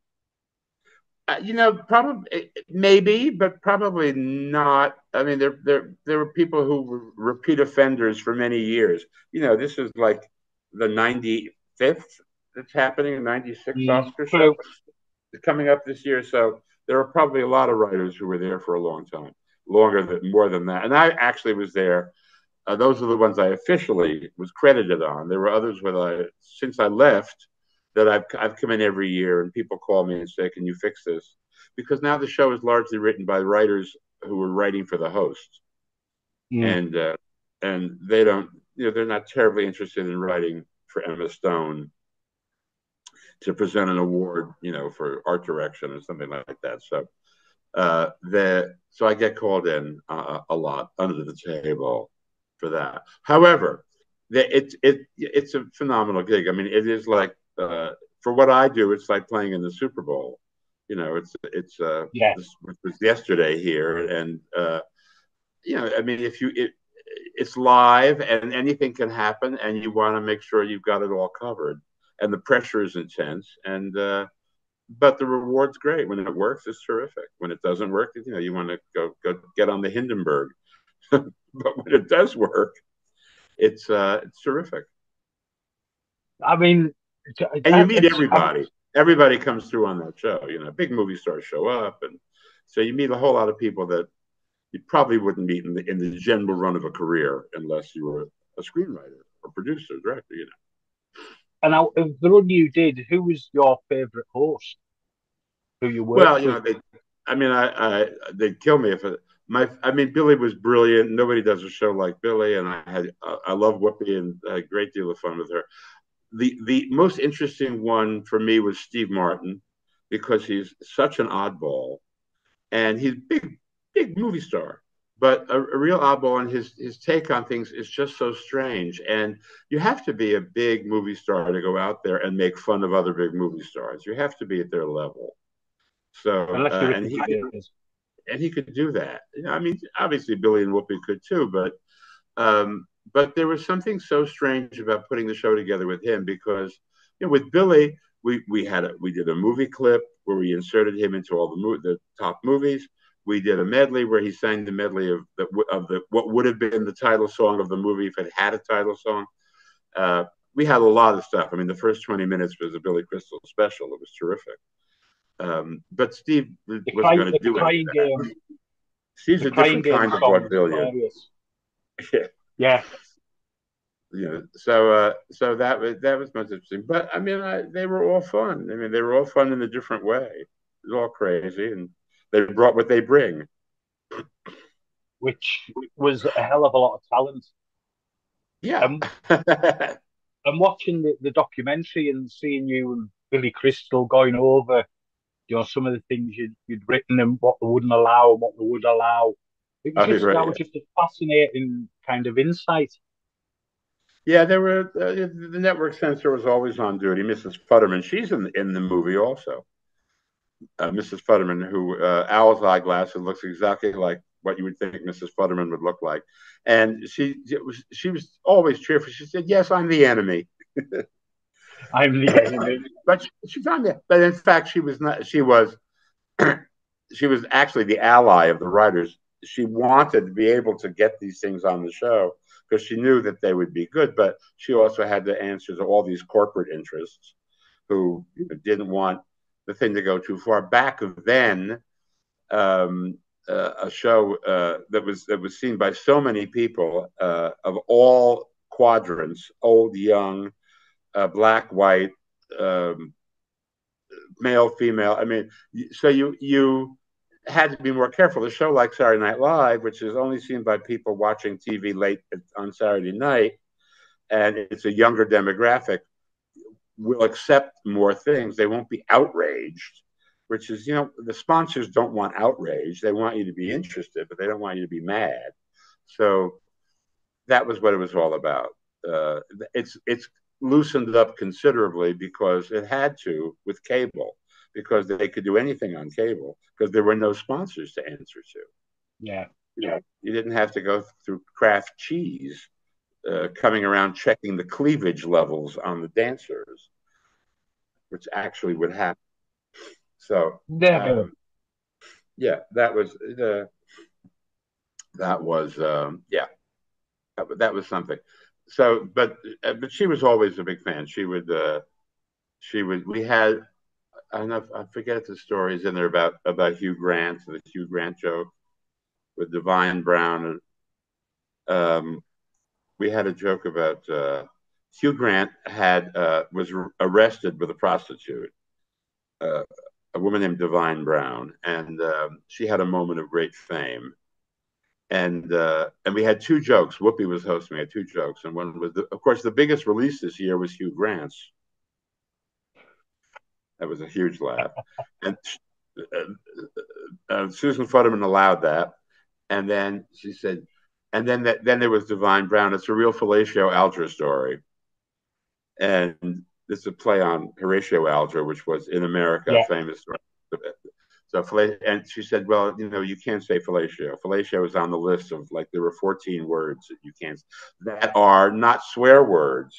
Probably maybe, but probably not. I mean, there were people who were repeat offenders for many years. This is like the 95th that's happening, 96 Oscar show True. coming up this year. So there are probably a lot of writers who were there for a long time, more than that. And I actually was there. Those are the ones I officially was credited on. There were others since I left, that I've come in every year, and people call me and say, "Can you fix this?" Because now the show is largely written by writers who were writing for the host, Mm. and they don't, they're not terribly interested in writing for Emma Stone to present an award, for art direction or something like that. So I get called in a lot under the table for that. However, it's a phenomenal gig. I mean, it is like for what I do, it's like playing in the Super Bowl. Yeah. This was yesterday here, and I mean, it's live and anything can happen, and you want to make sure you've got it all covered, and the pressure is intense, and but the reward's great. When it works, it's terrific. When it doesn't work, you want to go get on the Hindenburg. But when it does work, it's terrific. I mean, And you meet it's, everybody. Everybody comes through on that show. Big movie stars show up, and so you meet a whole lot of people that you probably wouldn't meet in the general run of a career unless you were a screenwriter or producer, director. and out of the run you did, who was your favourite host who you worked Well, with? I mean, they'd kill me if I mean, Billy was brilliant. Nobody does a show like Billy, and I love Whoopi and had a great deal of fun with her. The most interesting one for me was Steve Martin, because he's such an oddball, and he's big movie star, but a real oddball, and his take on things is just so strange. And you have to be a big movie star to go out there and make fun of other big movie stars. You have to be at their level. So Unless you're Ricky Gervais. and he could do that. I mean, obviously Billy and Whoopi could too, but there was something so strange about putting the show together with him, because with Billy, we did a movie clip where we inserted him into all the top movies. We did a medley where he sang the medley of the what would have been the title song of the movie if it had a title song. We had a lot of stuff. I mean, the first 20 minutes was a Billy Crystal special. It was terrific. But Steve wasn't going to do any of that. Steve's The a crying different game kind of song was vaudevillian. hilarious. Yeah. Yeah. So that was most interesting. But I mean, they were all fun. I mean, they were all fun in a different way. It's all crazy, and they brought what they bring. which was a hell of a lot of talent. Yeah. And and watching the documentary and seeing you and Billy Crystal going over, some of the things you'd written and what they wouldn't allow and what they would allow. It was Oh, just right, that yeah. was just a fascinating kind of insight. Yeah, there were the network censor was always on duty. Mrs. Futterman, she's in the movie also. Mrs. Futterman, who owl's eyeglasses, looks exactly like what you would think Mrs. Futterman would look like, and she was always cheerful. She said, "Yes, I'm the enemy," I'm the enemy. but she's on there. But in fact, she was not. She was she was actually the ally of the writers. She wanted to be able to get these things on the show because she knew that they would be good, but she also had to answer to all these corporate interests who didn't want the thing to go too far. Back then, a show that was seen by so many people of all quadrants, old, young, black, white, um, male, female. I mean, so you had to be more careful. A show like Saturday Night Live, which is only seen by people watching TV late on Saturday night, and it's a younger demographic, will accept more things. They won't be outraged, which is, the sponsors don't want outrage. They want you to be interested, but they don't want you to be mad. So that was what it was all about. It's loosened up considerably because it had to with cable, because they could do anything on cable because there were no sponsors to answer to. Yeah. You didn't have to go through Kraft cheese coming around checking the cleavage levels on the dancers, which actually would happen. So Never. yeah, yeah, that was something. So, but she was always a big fan. She would. We had, I don't know, I forget the stories in there about Hugh Grant, the Hugh Grant joke with Divine Brown. Um, we had a joke about Hugh Grant was arrested with a prostitute, uh, a woman named Divine Brown, and she had a moment of great fame. And we had two jokes. Whoopi was hosting. We had two jokes, and one was, of course, the biggest release this year was Hugh Grant's. That was a huge laugh, and Susan Futterman allowed that, and then she said, and then there was Divine Brown. It's a real fellatio Alger story, and this is a play on Horatio Alger, which was in America a Yeah. famous. So, and she said, well, you can't say fellatio. Fellatio is on the list of, like, there were 14 words that you can't, that are not swear words,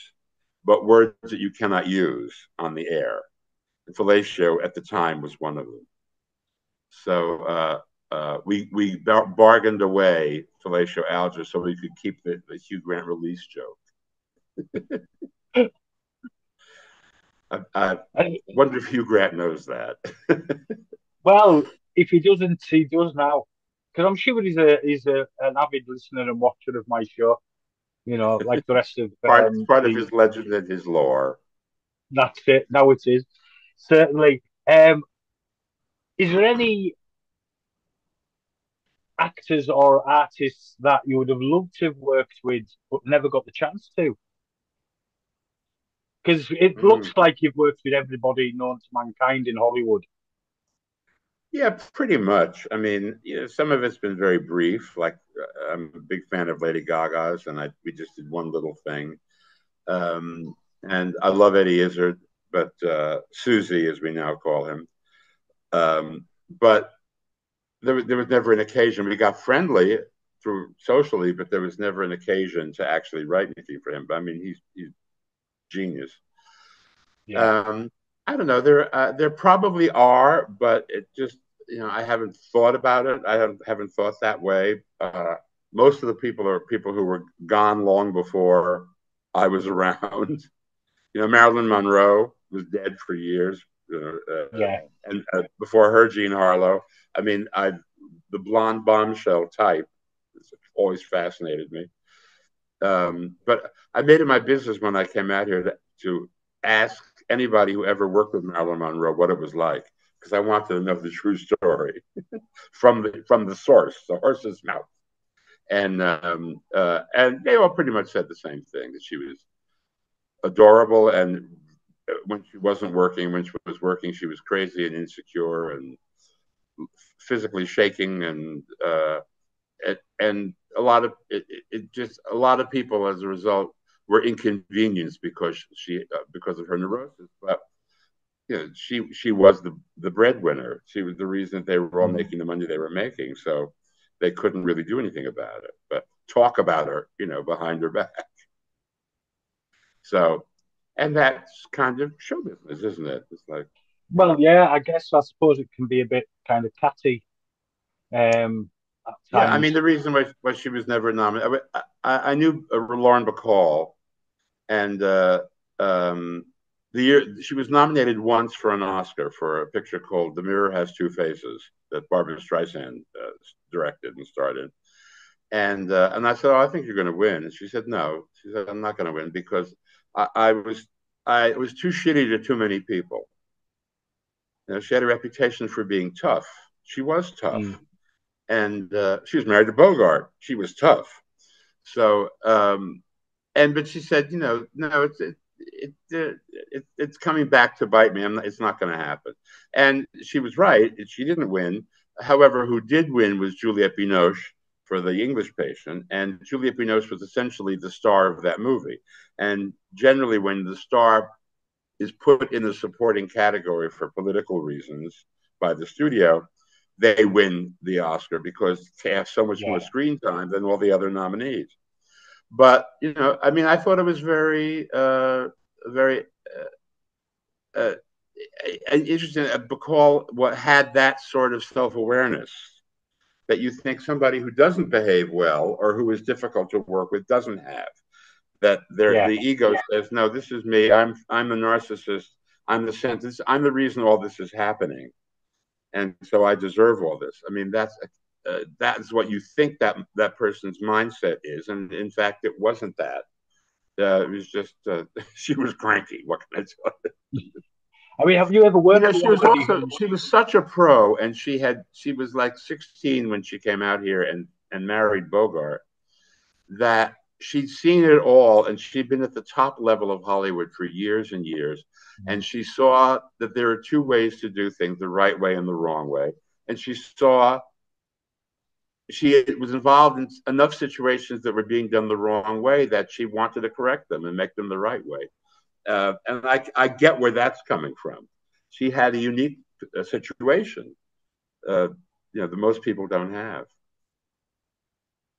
but words that you cannot use on the air. And fellatio at the time was one of them. So we bargained away fellatio Alger so we could keep the Hugh Grant release joke. I wonder if Hugh Grant knows that. Well, if he doesn't, he does now. Because I'm sure he's an avid listener and watcher of my show. Like the rest of part of the. his legend and his lore. That's it. Now it is certainly. Is there any actors or artists that you would have loved to have worked with but never got the chance to? Because it looks Mm. like you've worked with everybody known to mankind in Hollywood. Yeah, pretty much. I mean, some of it's been very brief. Like, I'm a big fan of Lady Gaga's, and we just did one little thing. And I love Eddie Izzard, but Susie, as we now call him. But there was never an occasion. We got friendly through socially, but there was never an occasion to actually write anything for him. But I mean, he's genius. Yeah, I don't know. There probably are, but it just, I haven't thought about it. I haven't thought that way. Most of the people are people who were gone long before I was around. Marilyn Monroe was dead for years, yeah. and before her, Jean Harlow. I mean, the blonde bombshell type has always fascinated me. But I made it my business when I came out here to ask anybody who ever worked with Marilyn Monroe what it was like, because I wanted to know the true story from the source, the horse's mouth. And they all pretty much said the same thing, that she was adorable, and when she wasn't working, when she was working, she was crazy and insecure and physically shaking, and a lot of just a lot of people as a result were inconvenienced because of her neurosis. But she was the breadwinner. She was the reason they were all making the money they were making. So they couldn't really do anything about it, but talk about her, behind her back. So, and that's kind of show business, isn't it? It's like, Well, yeah, I suppose it can be a bit kind of catty at yeah. I mean, times. the reason why she was never nominated, I knew Lauren Bacall, and the year she was nominated once for an Oscar for a picture called "The Mirror Has Two Faces" that Barbara Streisand directed and starred in. And I said, "Oh, I think you're going to win." And she said, "No." She said, "I'm not going to win because I was too shitty to too many people." She had a reputation for being tough. She was tough, Mm. and she was married to Bogart. She was tough. So, but she said, no, it's coming back to bite me. It's not going to happen. And she was right. She didn't win. However, who did win was Juliette Binoche for The English Patient, and Juliette Binoche was essentially the star of that movie. And generally, when the star is put in the supporting category for political reasons by the studio, they win the Oscar because they have so much more Yeah. screen time than all the other nominees. But I mean, I thought it was very uh, interesting. Bacall what had that sort of self-awareness that you think somebody who doesn't behave well or who is difficult to work with doesn't have. That Yeah. the ego says, no, this is me. I'm a narcissist. I'm the sentence. I'm the reason all this is happening, and so I deserve all this. I mean, that's what you think that person's mindset is, and in fact, it wasn't that. It was just she was cranky. What can I tell you? I mean, have you ever worked with anybody She was such a pro, and she was like 16 when she came out here and married Bogart. That she'd seen it all, and she'd been at the top level of Hollywood for years and years, and she saw that there are two ways to do things: the right way and the wrong way. And she was involved in enough situations that were being done the wrong way that she wanted to correct them and make them the right way. And I get where that's coming from. She had a unique situation, uh, that most people don't have,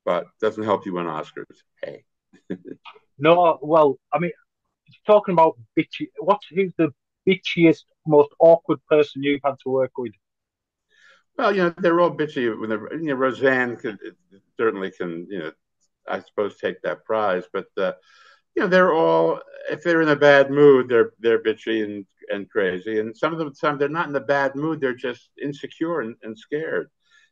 but doesn't help you win Oscars. Hey, No, well, I mean, talking about bitchy, who's the bitchiest, most awkward person you've had to work with? well, they're all bitchy. When Roseanne certainly can, I suppose take that prize, but they're all, if they're in a bad mood, they're bitchy and crazy, and some of them, they're not in a bad mood, they're just insecure and scared.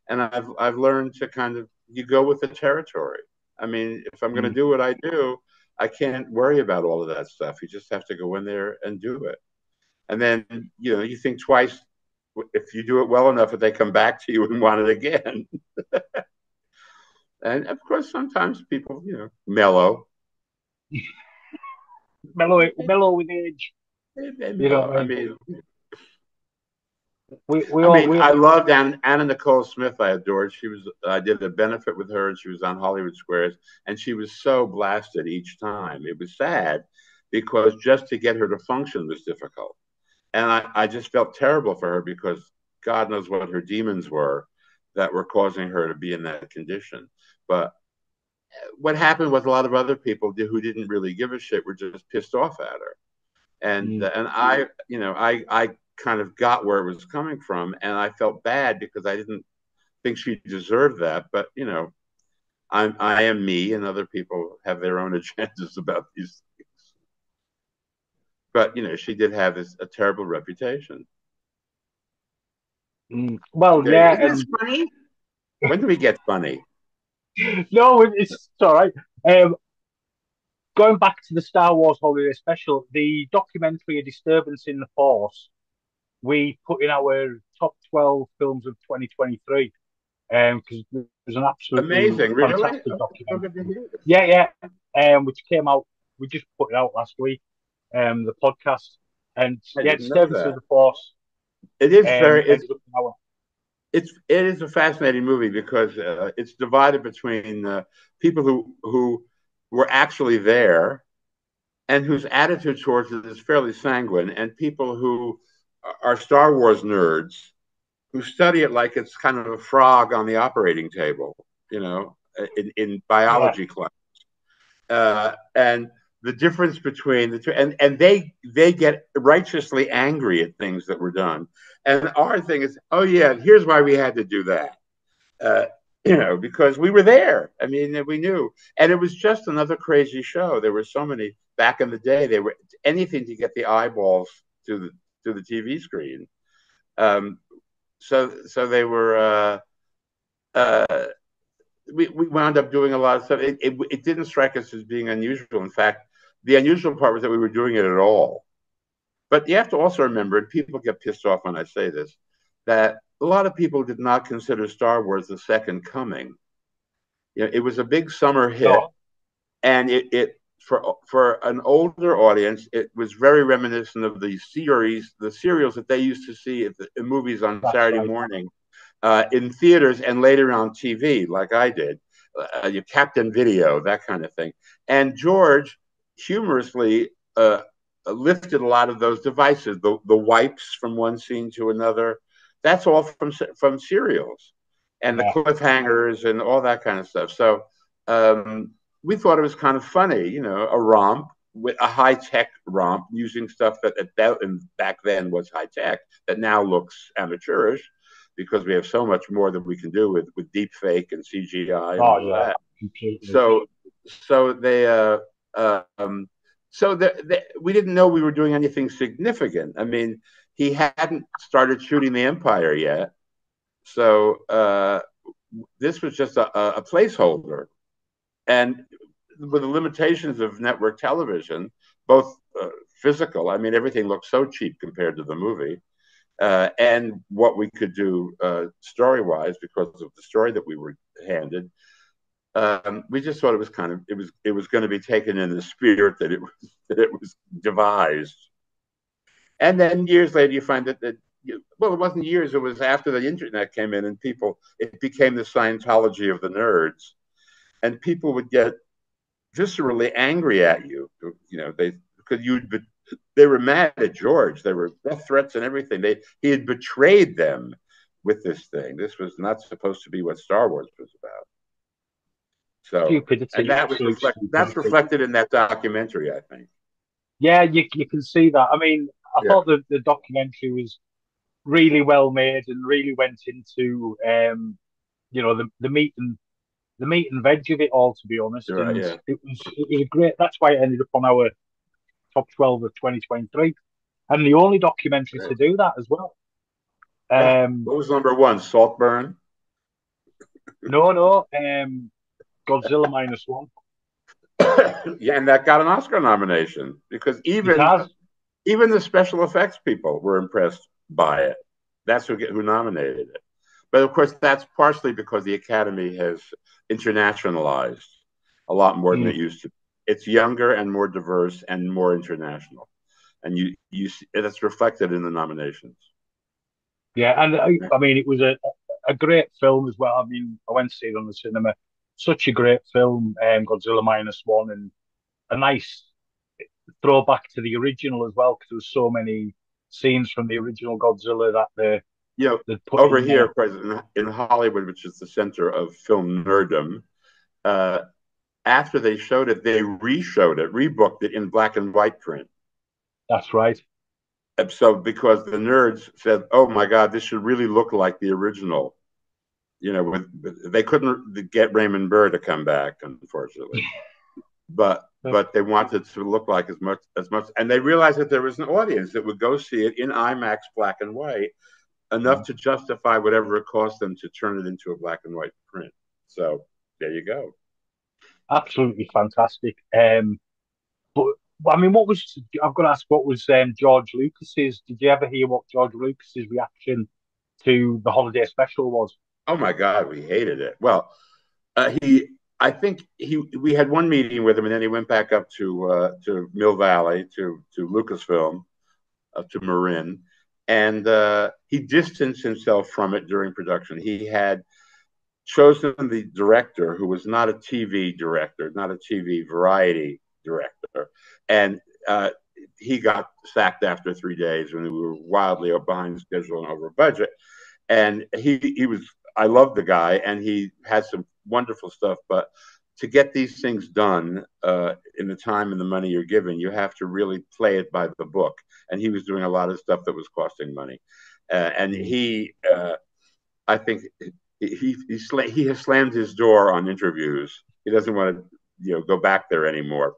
And I've learned to kind of, you go with the territory. I mean, if I'm going to Mm. do what I do, I can't worry about all of that stuff. You just have to go in there and do it. And then you think twice if you do it well enough that they come back to you and want it again. And of course, sometimes people, mellow. Mellow with age. They You know mellow. what I mean? We I all mean, we I loved Anna Nicole Smith. I adored. I did a benefit with her, and she was on Hollywood Squares, and she was so blasted each time. It was sad because just to get her to function was difficult, and I just felt terrible for her because God knows what her demons were that were causing her to be in that condition. But what happened with a lot of other people who didn't really give a shit were just pissed off at her, and mm, and I kind of got where it was coming from, and I felt bad because I didn't think she deserved that. But I am me, and other people have their own agendas about these things. But she did have a terrible reputation. well, Okay, yeah, isn't this and funny? When do we get funny? no, it's all right. Going back to the Star Wars Holiday Special, the documentary "A Disturbance in the Force." we put in our top 12 films of 2023 because it was an absolutely Amazing, really? fantastic Okay, so documentary. good to hear this. Yeah, yeah, which came out. We just put it out last week. The podcast, and I yeah, didn't it's know Service of that. the Force. It is very Ended up in our it is a fascinating movie because it's divided between people who were actually there and whose attitude towards it is fairly sanguine, and people who are Star Wars nerds who study it like it's kind of a frog on the operating table, you know, in yeah, biology class. And the difference between the two, and they get righteously angry at things that were done, and our thing is, oh yeah, here's why we had to do that. Uh, because we were there. I mean, we knew, and it was just another crazy show. There were so many back in the day. They were anything to get the eyeballs to the TV screen. Um, so they were. We wound up doing a lot of stuff. It didn't strike us as being unusual. In fact, the unusual part was that we were doing it at all. But you have to also remember, and people get pissed off when I say this, that a lot of people did not consider Star Wars the second coming. You know, it was a big summer hit, no, and it for an older audience, it was very reminiscent of the serials that they used to see at in movies on that's Saturday right. morning, in theaters and later on TV, like I did, your Captain Video, that kind of thing. And George humorously lifted a lot of those devices, the wipes from one scene to another. That's all from serials, and the Yeah, cliffhangers and all that kind of stuff. So um, we thought it was kind of funny, you know, a romp with a high tech romp using stuff that back then was high tech that now looks amateurish because we have so much more that we can do with deep fake and CGI and oh all of yeah, that. completely. So so they um, we didn't know we were doing anything significant. I mean, he hadn't started shooting the Empire yet, so this was just a placeholder. And with the limitations of network television, both physical, I mean, everything looked so cheap compared to the movie, and what we could do story wise because of the story that we were handed. We just thought it was kind of it was going to be taken in the spirit that it was devised, and then years later you find that well, it wasn't years, it was after the internet came in and people it became the Scientology of the nerds, and people would get viscerally angry at you. You know, they because you they were mad at George. There were death threats and everything. He had betrayed them with this thing. This was not supposed to be what Star Wars was about. So, and Stupidity, absolute that's stupidity. reflected in that documentary, I think. Yeah, you can see that. I mean, I Yeah, thought the documentary was really well made and really went into the meat and veg of it all, to be honest. you're right. And Yeah, it was great. That's why it ended up on our top 12 of 2023, and the only documentary right. to do that as well. Oh, Um, what was number one? Saltburn. no, no, Godzilla minus one. Yeah, and that got an Oscar nomination because It has. even the special effects people were impressed by it. That's who nominated it. But of course, that's partially because the Academy has internationalized a lot more than Mm, it used to. It's younger and more diverse and more international, and you that's reflected in the nominations. yeah, and I mean, it was a great film as well. I mean, I went to see it on the cinema. Such a great film, Godzilla minus one, and a nice throwback to the original as well, because there was so many scenes from the original Godzilla that You know, they put over in here, there. of course, in Hollywood, which is the center of film nerddom, uh, after they showed it, they reshowed it, rebooked it in black and white print. That's right. So because the nerds said, "Oh my God, this should really look like the original," you know, they couldn't get Raymond Burr to come back, unfortunately, but they wanted to look like as much, and they realized that there was an audience that would go see it in IMAX black and white enough to justify whatever it cost them to turn it into a black and white print. So there you go. Absolutely fantastic. But Well, I mean, what was I've got to ask? What was George Lucas's? Did you ever hear what George Lucas's reaction to the holiday special was? Oh my God, we hated it. Well, I think we had one meeting with him, and then he went back up to Mill Valley to Lucasfilm, to Marin, and he distanced himself from it during production. He had chosen the director who was not a TV director, not a TV variety director, and he got sacked after 3 days when we were wildly behind schedule and over budget. And he was, I love the guy, and he had some wonderful stuff, but to get these things done in the time and the money you're given, you have to really play it by the book. And he was doing a lot of stuff that was costing money. And I think he has slammed his door on interviews. He doesn't want to, go back there anymore.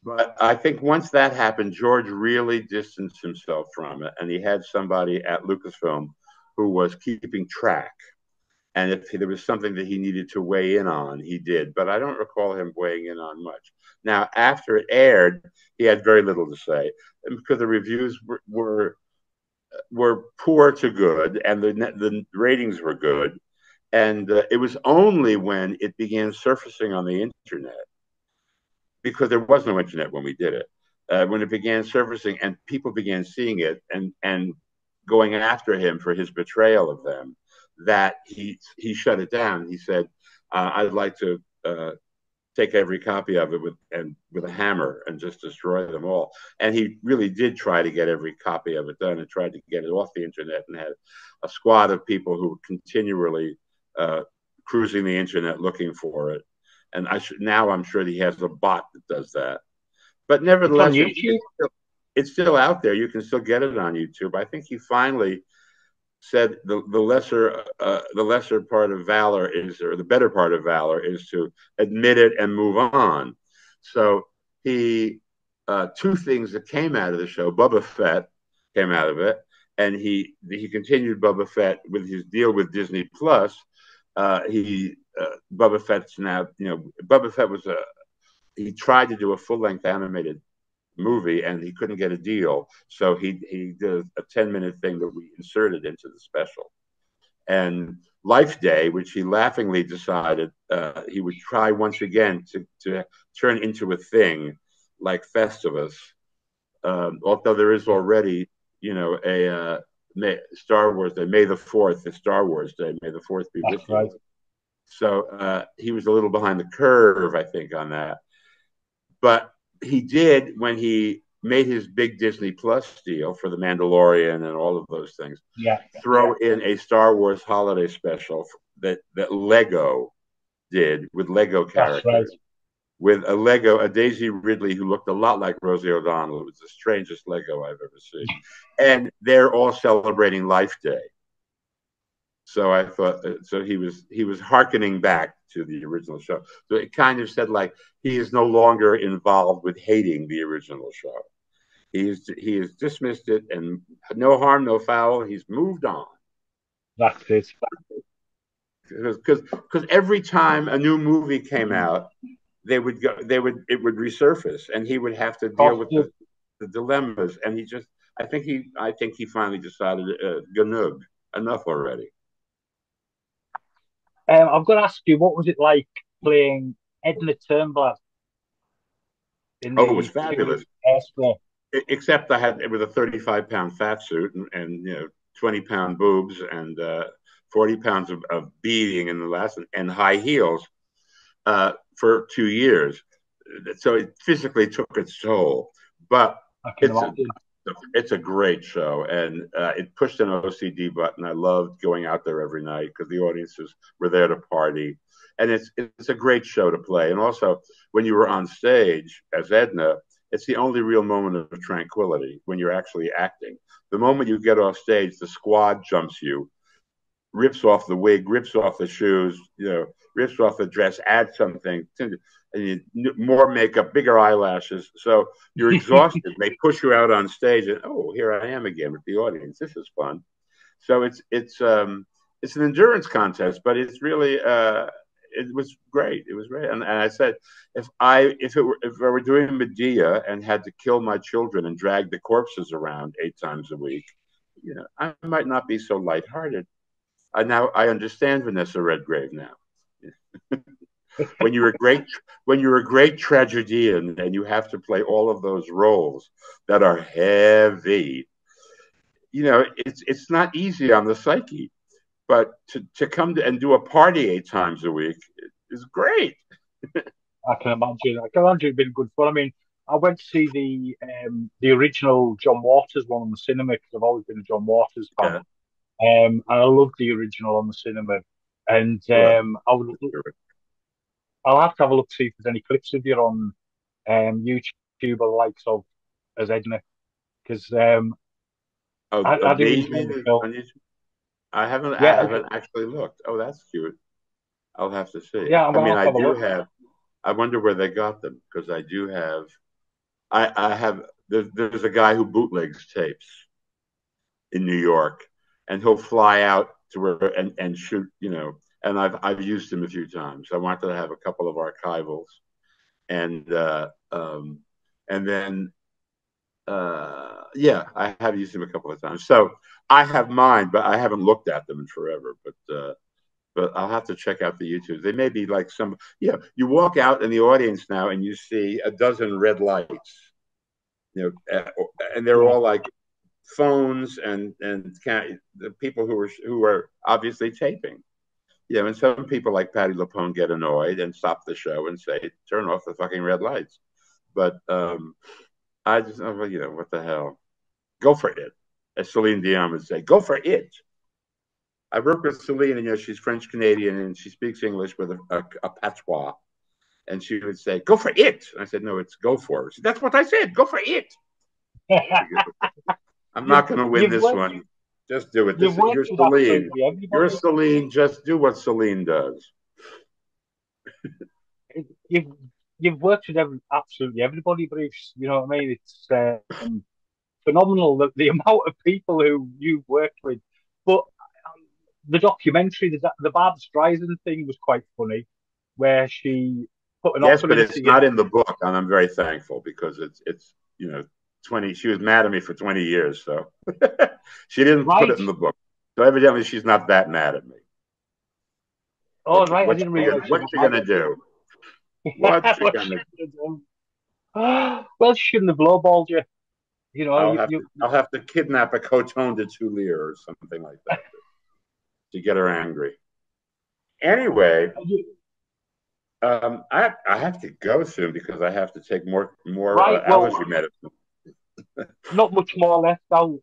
But I think once that happened, George really distanced himself from it, and he had somebody at Lucasfilm who was keeping track. And if there was something that he needed to weigh in on, he did. But I don't recall him weighing in on much. Now, after it aired, he had very little to say, and because the reviews were poor to good, and the ratings were good. And it was only when it began surfacing on the internet, because there was no internet when we did it, when it began surfacing and people began seeing it and going after him for his betrayal of them, that he shut it down. He said, "I'd like to take every copy of it with a hammer and just destroy them all." And he really did try to get every copy of it done and tried to get it off the internet, and had a squad of people who were continually cruising the internet looking for it. And now I'm sure he has a bot that does that. But It's on nevertheless, YouTube. it's still out there. You can still get it on YouTube. I think he finally said the lesser part of valor is, or the better part of valor is, to admit it and move on. So he two things that came out of the show. Boba Fett came out of it, and he continued Boba Fett with his deal with Disney Plus. He Boba Fett's now, Boba Fett was he tried to do a full length animated movie, and he couldn't get a deal, so he did a 10-minute thing that we inserted into the special. And Life Day, which he laughingly decided he would try once again to turn into a thing like Festivus, although there is already, a Star Wars Day, May the 4th is Star Wars Day, May the 4th be with That's right. you. So he was a little behind the curve, I think, on that. But he did, when he made his big Disney Plus deal for The Mandalorian and all of those things, Yeah, throw in a Star Wars holiday special that Lego did with Lego that's right. characters, with a Daisy Ridley who looked a lot like Rosie O'Donnell. It was the strangest Lego I've ever seen. And they're all celebrating Life Day. So I thought, so he was hearkening back to the original show. So it kind of said, like, he is no longer involved with hating the original show. He has dismissed it, and no harm, no foul. He's moved on. That's it. Because every time a new movie came out, it would resurface, and he would have to deal with the dilemmas. And I think he finally decided, Ganug, enough already. I've got to ask you, what was it like playing Edna Turnblad in Oh, it was the fabulous. Hairspray? Except it was a 35-pound fat suit, and 20-pound boobs, and 40 pounds of beading in the last, and high heels for 2 years. So it physically took its toll. But I can imagine. it's a great show, and it pushed an OCD button. I loved going out there every night because the audiences were there to party, and it's a great show to play. And also, when you were on stage as Edna, it's the only real moment of tranquility when you're actually acting. The moment you get off stage, the squad jumps you, rips off the wig, rips off the shoes, rips off the dress, adds something, and more makeup, bigger eyelashes. So you're exhausted. They push you out on stage, and here I am again with the audience. This is fun. So it's an endurance contest, but it's really it was great. It was great. And I said, if I were doing Medea and had to kill my children and drag the corpses around 8 times a week, I might not be so lighthearted. I understand Vanessa Redgrave now. when you're a great when you're a great tragedian and you have to play all of those roles that are heavy, it's not easy on the psyche. But to come and do a party 8 times a week is great. I can imagine. I can imagine it being good fun. I mean, I went to see the original John Waters one on the cinema because I've always been a John Waters fan. Yeah. And I loved the original on the cinema. And Well, I'll have to have a look to see if there's any clips of you on YouTube or the likes of as Edna because I of do me, enjoy the film. I Yeah, haven't actually looked. Oh, that's cute. I'll have to see. yeah, I'm I gonna mean, have to I have a do look. have. I wonder where they got them because I do have. I have. There's a guy who bootlegs tapes in New York, and he'll fly out to where and shoot. And I've used him a few times. I wanted to have a couple of archivals, and then yeah, I have used him a couple of times. So I have mine, but I haven't looked at them in forever. But I'll have to check out the YouTube. They may be like some. Yeah, you walk out in the audience now and you see a dozen red lights. And they're Yeah. all like phones and the people who are obviously taping. And some people like Patty LuPone get annoyed and stop the show and say, "Turn off the fucking red lights." But I just, well, what the hell? Go for it, as Celine Dion would say. Go for it. I work with Celine, and she's French Canadian, and she speaks English with a patois. And she would say, "Go for it." And I said, "No, it's go for it." Said, "That's what I said. Go for it." I'm you've not going to win you've this worked one. Just do it. you've worked You're with Celine. absolutely You're everybody. Celine. Just do what Celine does. You've you've worked with absolutely everybody, Bruce. You know what I mean? It's phenomenal the amount of people who you've worked with. But the documentary, the Barbra Streisand thing was quite funny, where she put an Yes, but offering it's together. not in the book, and I'm very thankful because it's 20. She was mad at me for 20 years, so she didn't put it Right? in the book. So evidently, she's not that mad at me. Oh, right. I didn't realize she What's was she mad gonna at you. do? What's she What she gonna? could have done. Well, she shouldn't have lowballed you. You know, I'll have to kidnap a Coton de Tulier or something like that to get her angry. Anyway, I have to go soon because I have to take more right. Well, allergy medicine. not much more left. I'll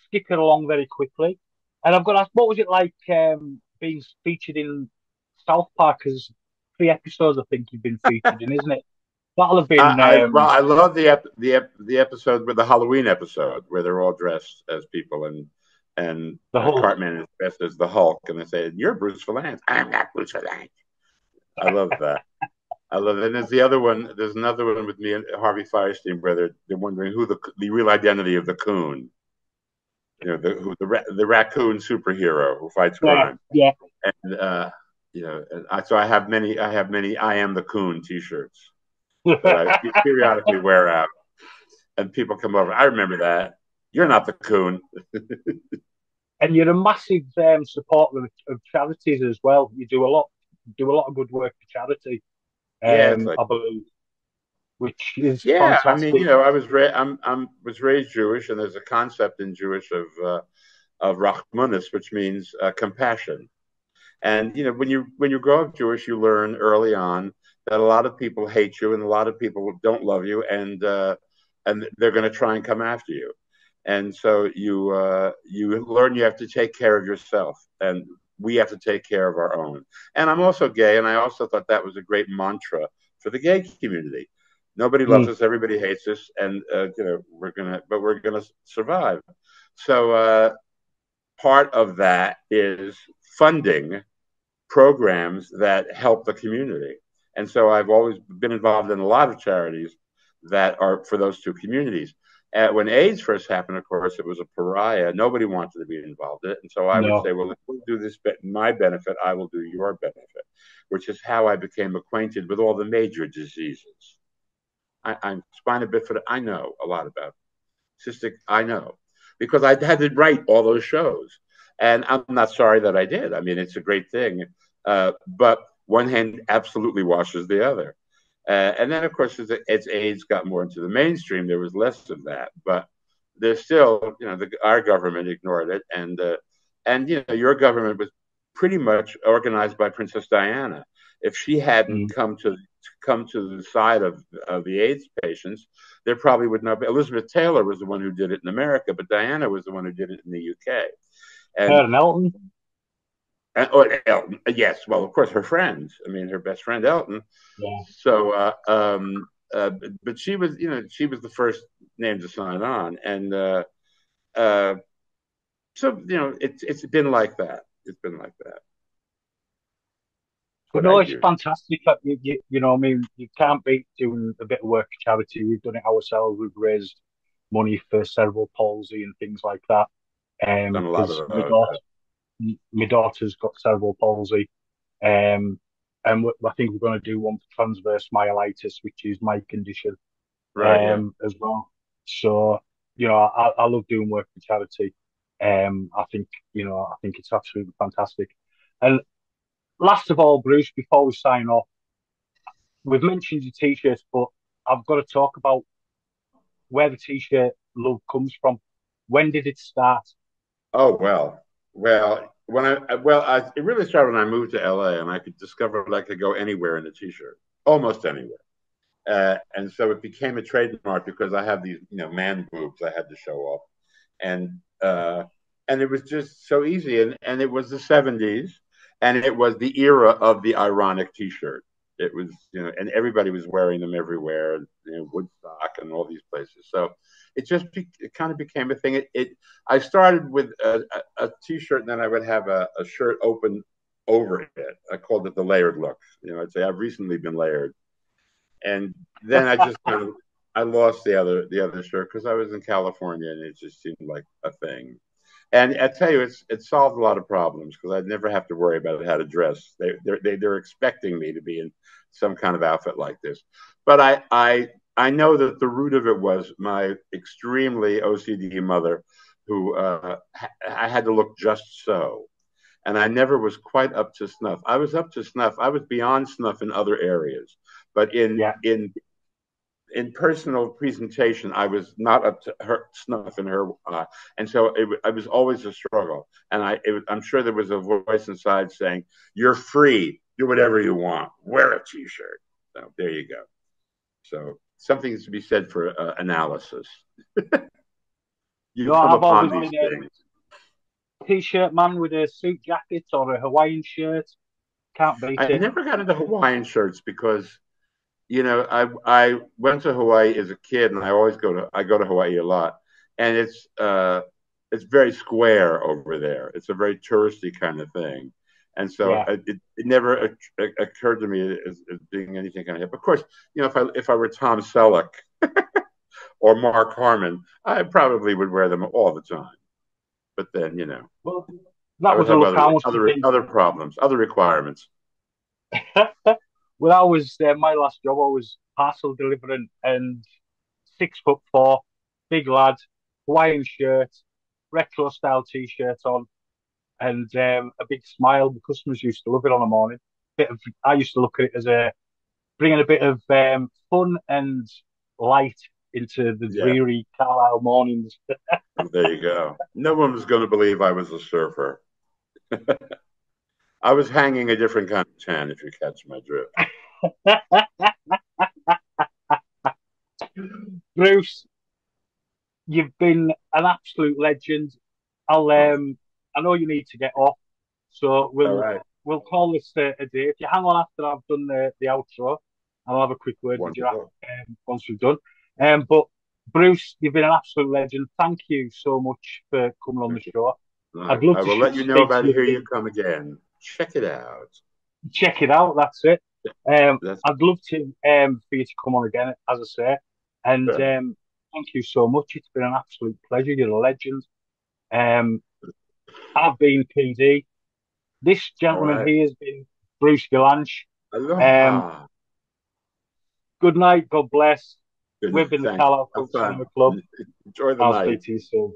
skip it along very quickly. And I've got to ask, what was it like being featured in South Park? As 3 episodes, I think you've been featured in, isn't it? That'll have been I love the episode with the Halloween episode where they're all dressed as people and the Hulk. Cartman is dressed as the Hulk and they say you're Bruce Vilanch. I'm not Bruce Vilanch. I love that. I love it. And there's the other one. There's another one with me and Harvey Firestein where they're wondering who the real identity of the coon. The raccoon superhero who fights Yeah, crime. yeah. And so I have many I am the coon T-shirts that I periodically wear out, and people come over. I remember that. You're not the coon. And you're a massive supporter of charities as well. You do a lot of good work for charity. Yeah, it's like I believe, which is yeah. I mean, fantastic. was raised Jewish, and there's a concept in Jewish of Rachmanis, which means compassion. And when you grow up Jewish, you learn early on that a lot of people hate you and a lot of people don't love you, and they're going to try and come after you. And so you learn you have to take care of yourself, and we have to take care of our own. And I'm also gay, and I also thought that was a great mantra for the gay community. Nobody loves Mm. us, everybody hates us, and we're gonna survive. So part of that is funding programs that help the community. And so I've always been involved in a lot of charities that are for those two communities. When AIDS first happened, of course, it was a pariah. Nobody wanted to be involved in it. And so I would No. say, well, if we do this my benefit, I will do your benefit, which is how I became acquainted with all the major diseases. I'm spina bifida. I know a lot about cystic. I know because I had to write all those shows. And I'm not sorry that I did. I mean, it's a great thing. But one hand absolutely washes the other. And then, of course, as AIDS got more into the mainstream, there was less of that. But there's still, our government ignored it, and your government was pretty much organized by Princess Diana. If she hadn't Mm. come to the side of the AIDS patients, there probably would not be. Elizabeth Taylor was the one who did it in America, but Diana was the one who did it in the UK. Her And and Elton. Elton, yes, well, of course, her friends. I mean, her best friend Elton. Yeah. So, but she was, she was the first name to sign on, and uh, so it's been like that. It's been like that. What I No, it's do. fantastic. I mean, you can't beat doing a bit of work for charity. We've done it ourselves. We've raised money for cerebral palsy and things like that. Done a lot Because of those. my daughter's got cerebral palsy, um, and I think we're going to do one for transverse myelitis, which is my condition, Right. Yeah. as well. So, I love doing work for charity. I think it's absolutely fantastic. And last of all, Bruce, before we sign off, we've mentioned your t-shirts, but I've got to talk about where the t-shirt love comes from. When did it start? Oh well. When it really started when I moved to LA, and I could discover that I could go anywhere in a t-shirt, almost anywhere. And so it became a trademark because I have these, man boobs I had to show off, and uh, and it was just so easy, and it was the '70s, and it was the era of the ironic T-shirt. It was, and everybody was wearing them everywhere, Woodstock and all these places. So it kind of became a thing. I started with a T-shirt, and then I would have a shirt open over it. I called it the layered look. I'd say I've recently been layered, and then I just kind of I lost the other shirt because I was in California and it just seemed like a thing. And I tell you, it solved a lot of problems because I'd never have to worry about how to dress. They're expecting me to be in some kind of outfit like this, but I know that the root of it was my extremely OCD mother, who I had to look just so, and I never was quite up to snuff. I was up to snuff. I was beyond snuff in other areas, but in Yeah. in in personal presentation, I was not up to her snuff in her, and so it was always a struggle. And I'm sure there was a voice inside saying, "You're free. Do whatever you want. Wear a T-shirt." So there you go. So something to be said for analysis. You No, come I've upon always these been things. a t-shirt man with a suit jacket or a Hawaiian shirt. Can't beat I it. never got into Hawaiian shirts because I went to Hawaii as a kid, and I go to Hawaii a lot, and it's very square over there. It's a very touristy kind of thing, and so Yeah. it never occurred to me as being anything kind of hip. Of course, if I were Tom Selleck or Mark Harmon, I probably would wear them all the time. But then Well, I that would was a have look. I must have been. other problems, other requirements. Well, I was my last job. I was parcel delivering, and 6'4", big lad, Hawaiian shirt, retro style t-shirt on, and a big smile. The customers used to love it on the morning. I used to look at it as a bringing a bit of fun and light into the Yeah, dreary Carlisle mornings. there you go. No one was going to believe I was a surfer. I was hanging a different kind of tan, if you catch my drift. Bruce, you've been an absolute legend. Oh, I know you need to get off, so all right. we'll call this a day. If you hang on after I've done the outro, I'll have a quick word with you Wonderful. once we've done. But Bruce, you've been an absolute legend. Thank you so much for coming on the Thank you. show. I'd love I to will let you know speak to about you Here You again. Come Again. Check it out. Check it out. That's it. That's I'd love to for you to come on again, as I say, and good. Thank you so much. It's been an absolute pleasure. You're a legend. Um, I've been PD. This All gentleman right. here has been Bruce Vilanch. Um, Aloha. good night. God bless. Good We've night. been the Thanks. Carlisle Have Cult fun. Cinema Club. Enjoy the I'll night. speak to you soon.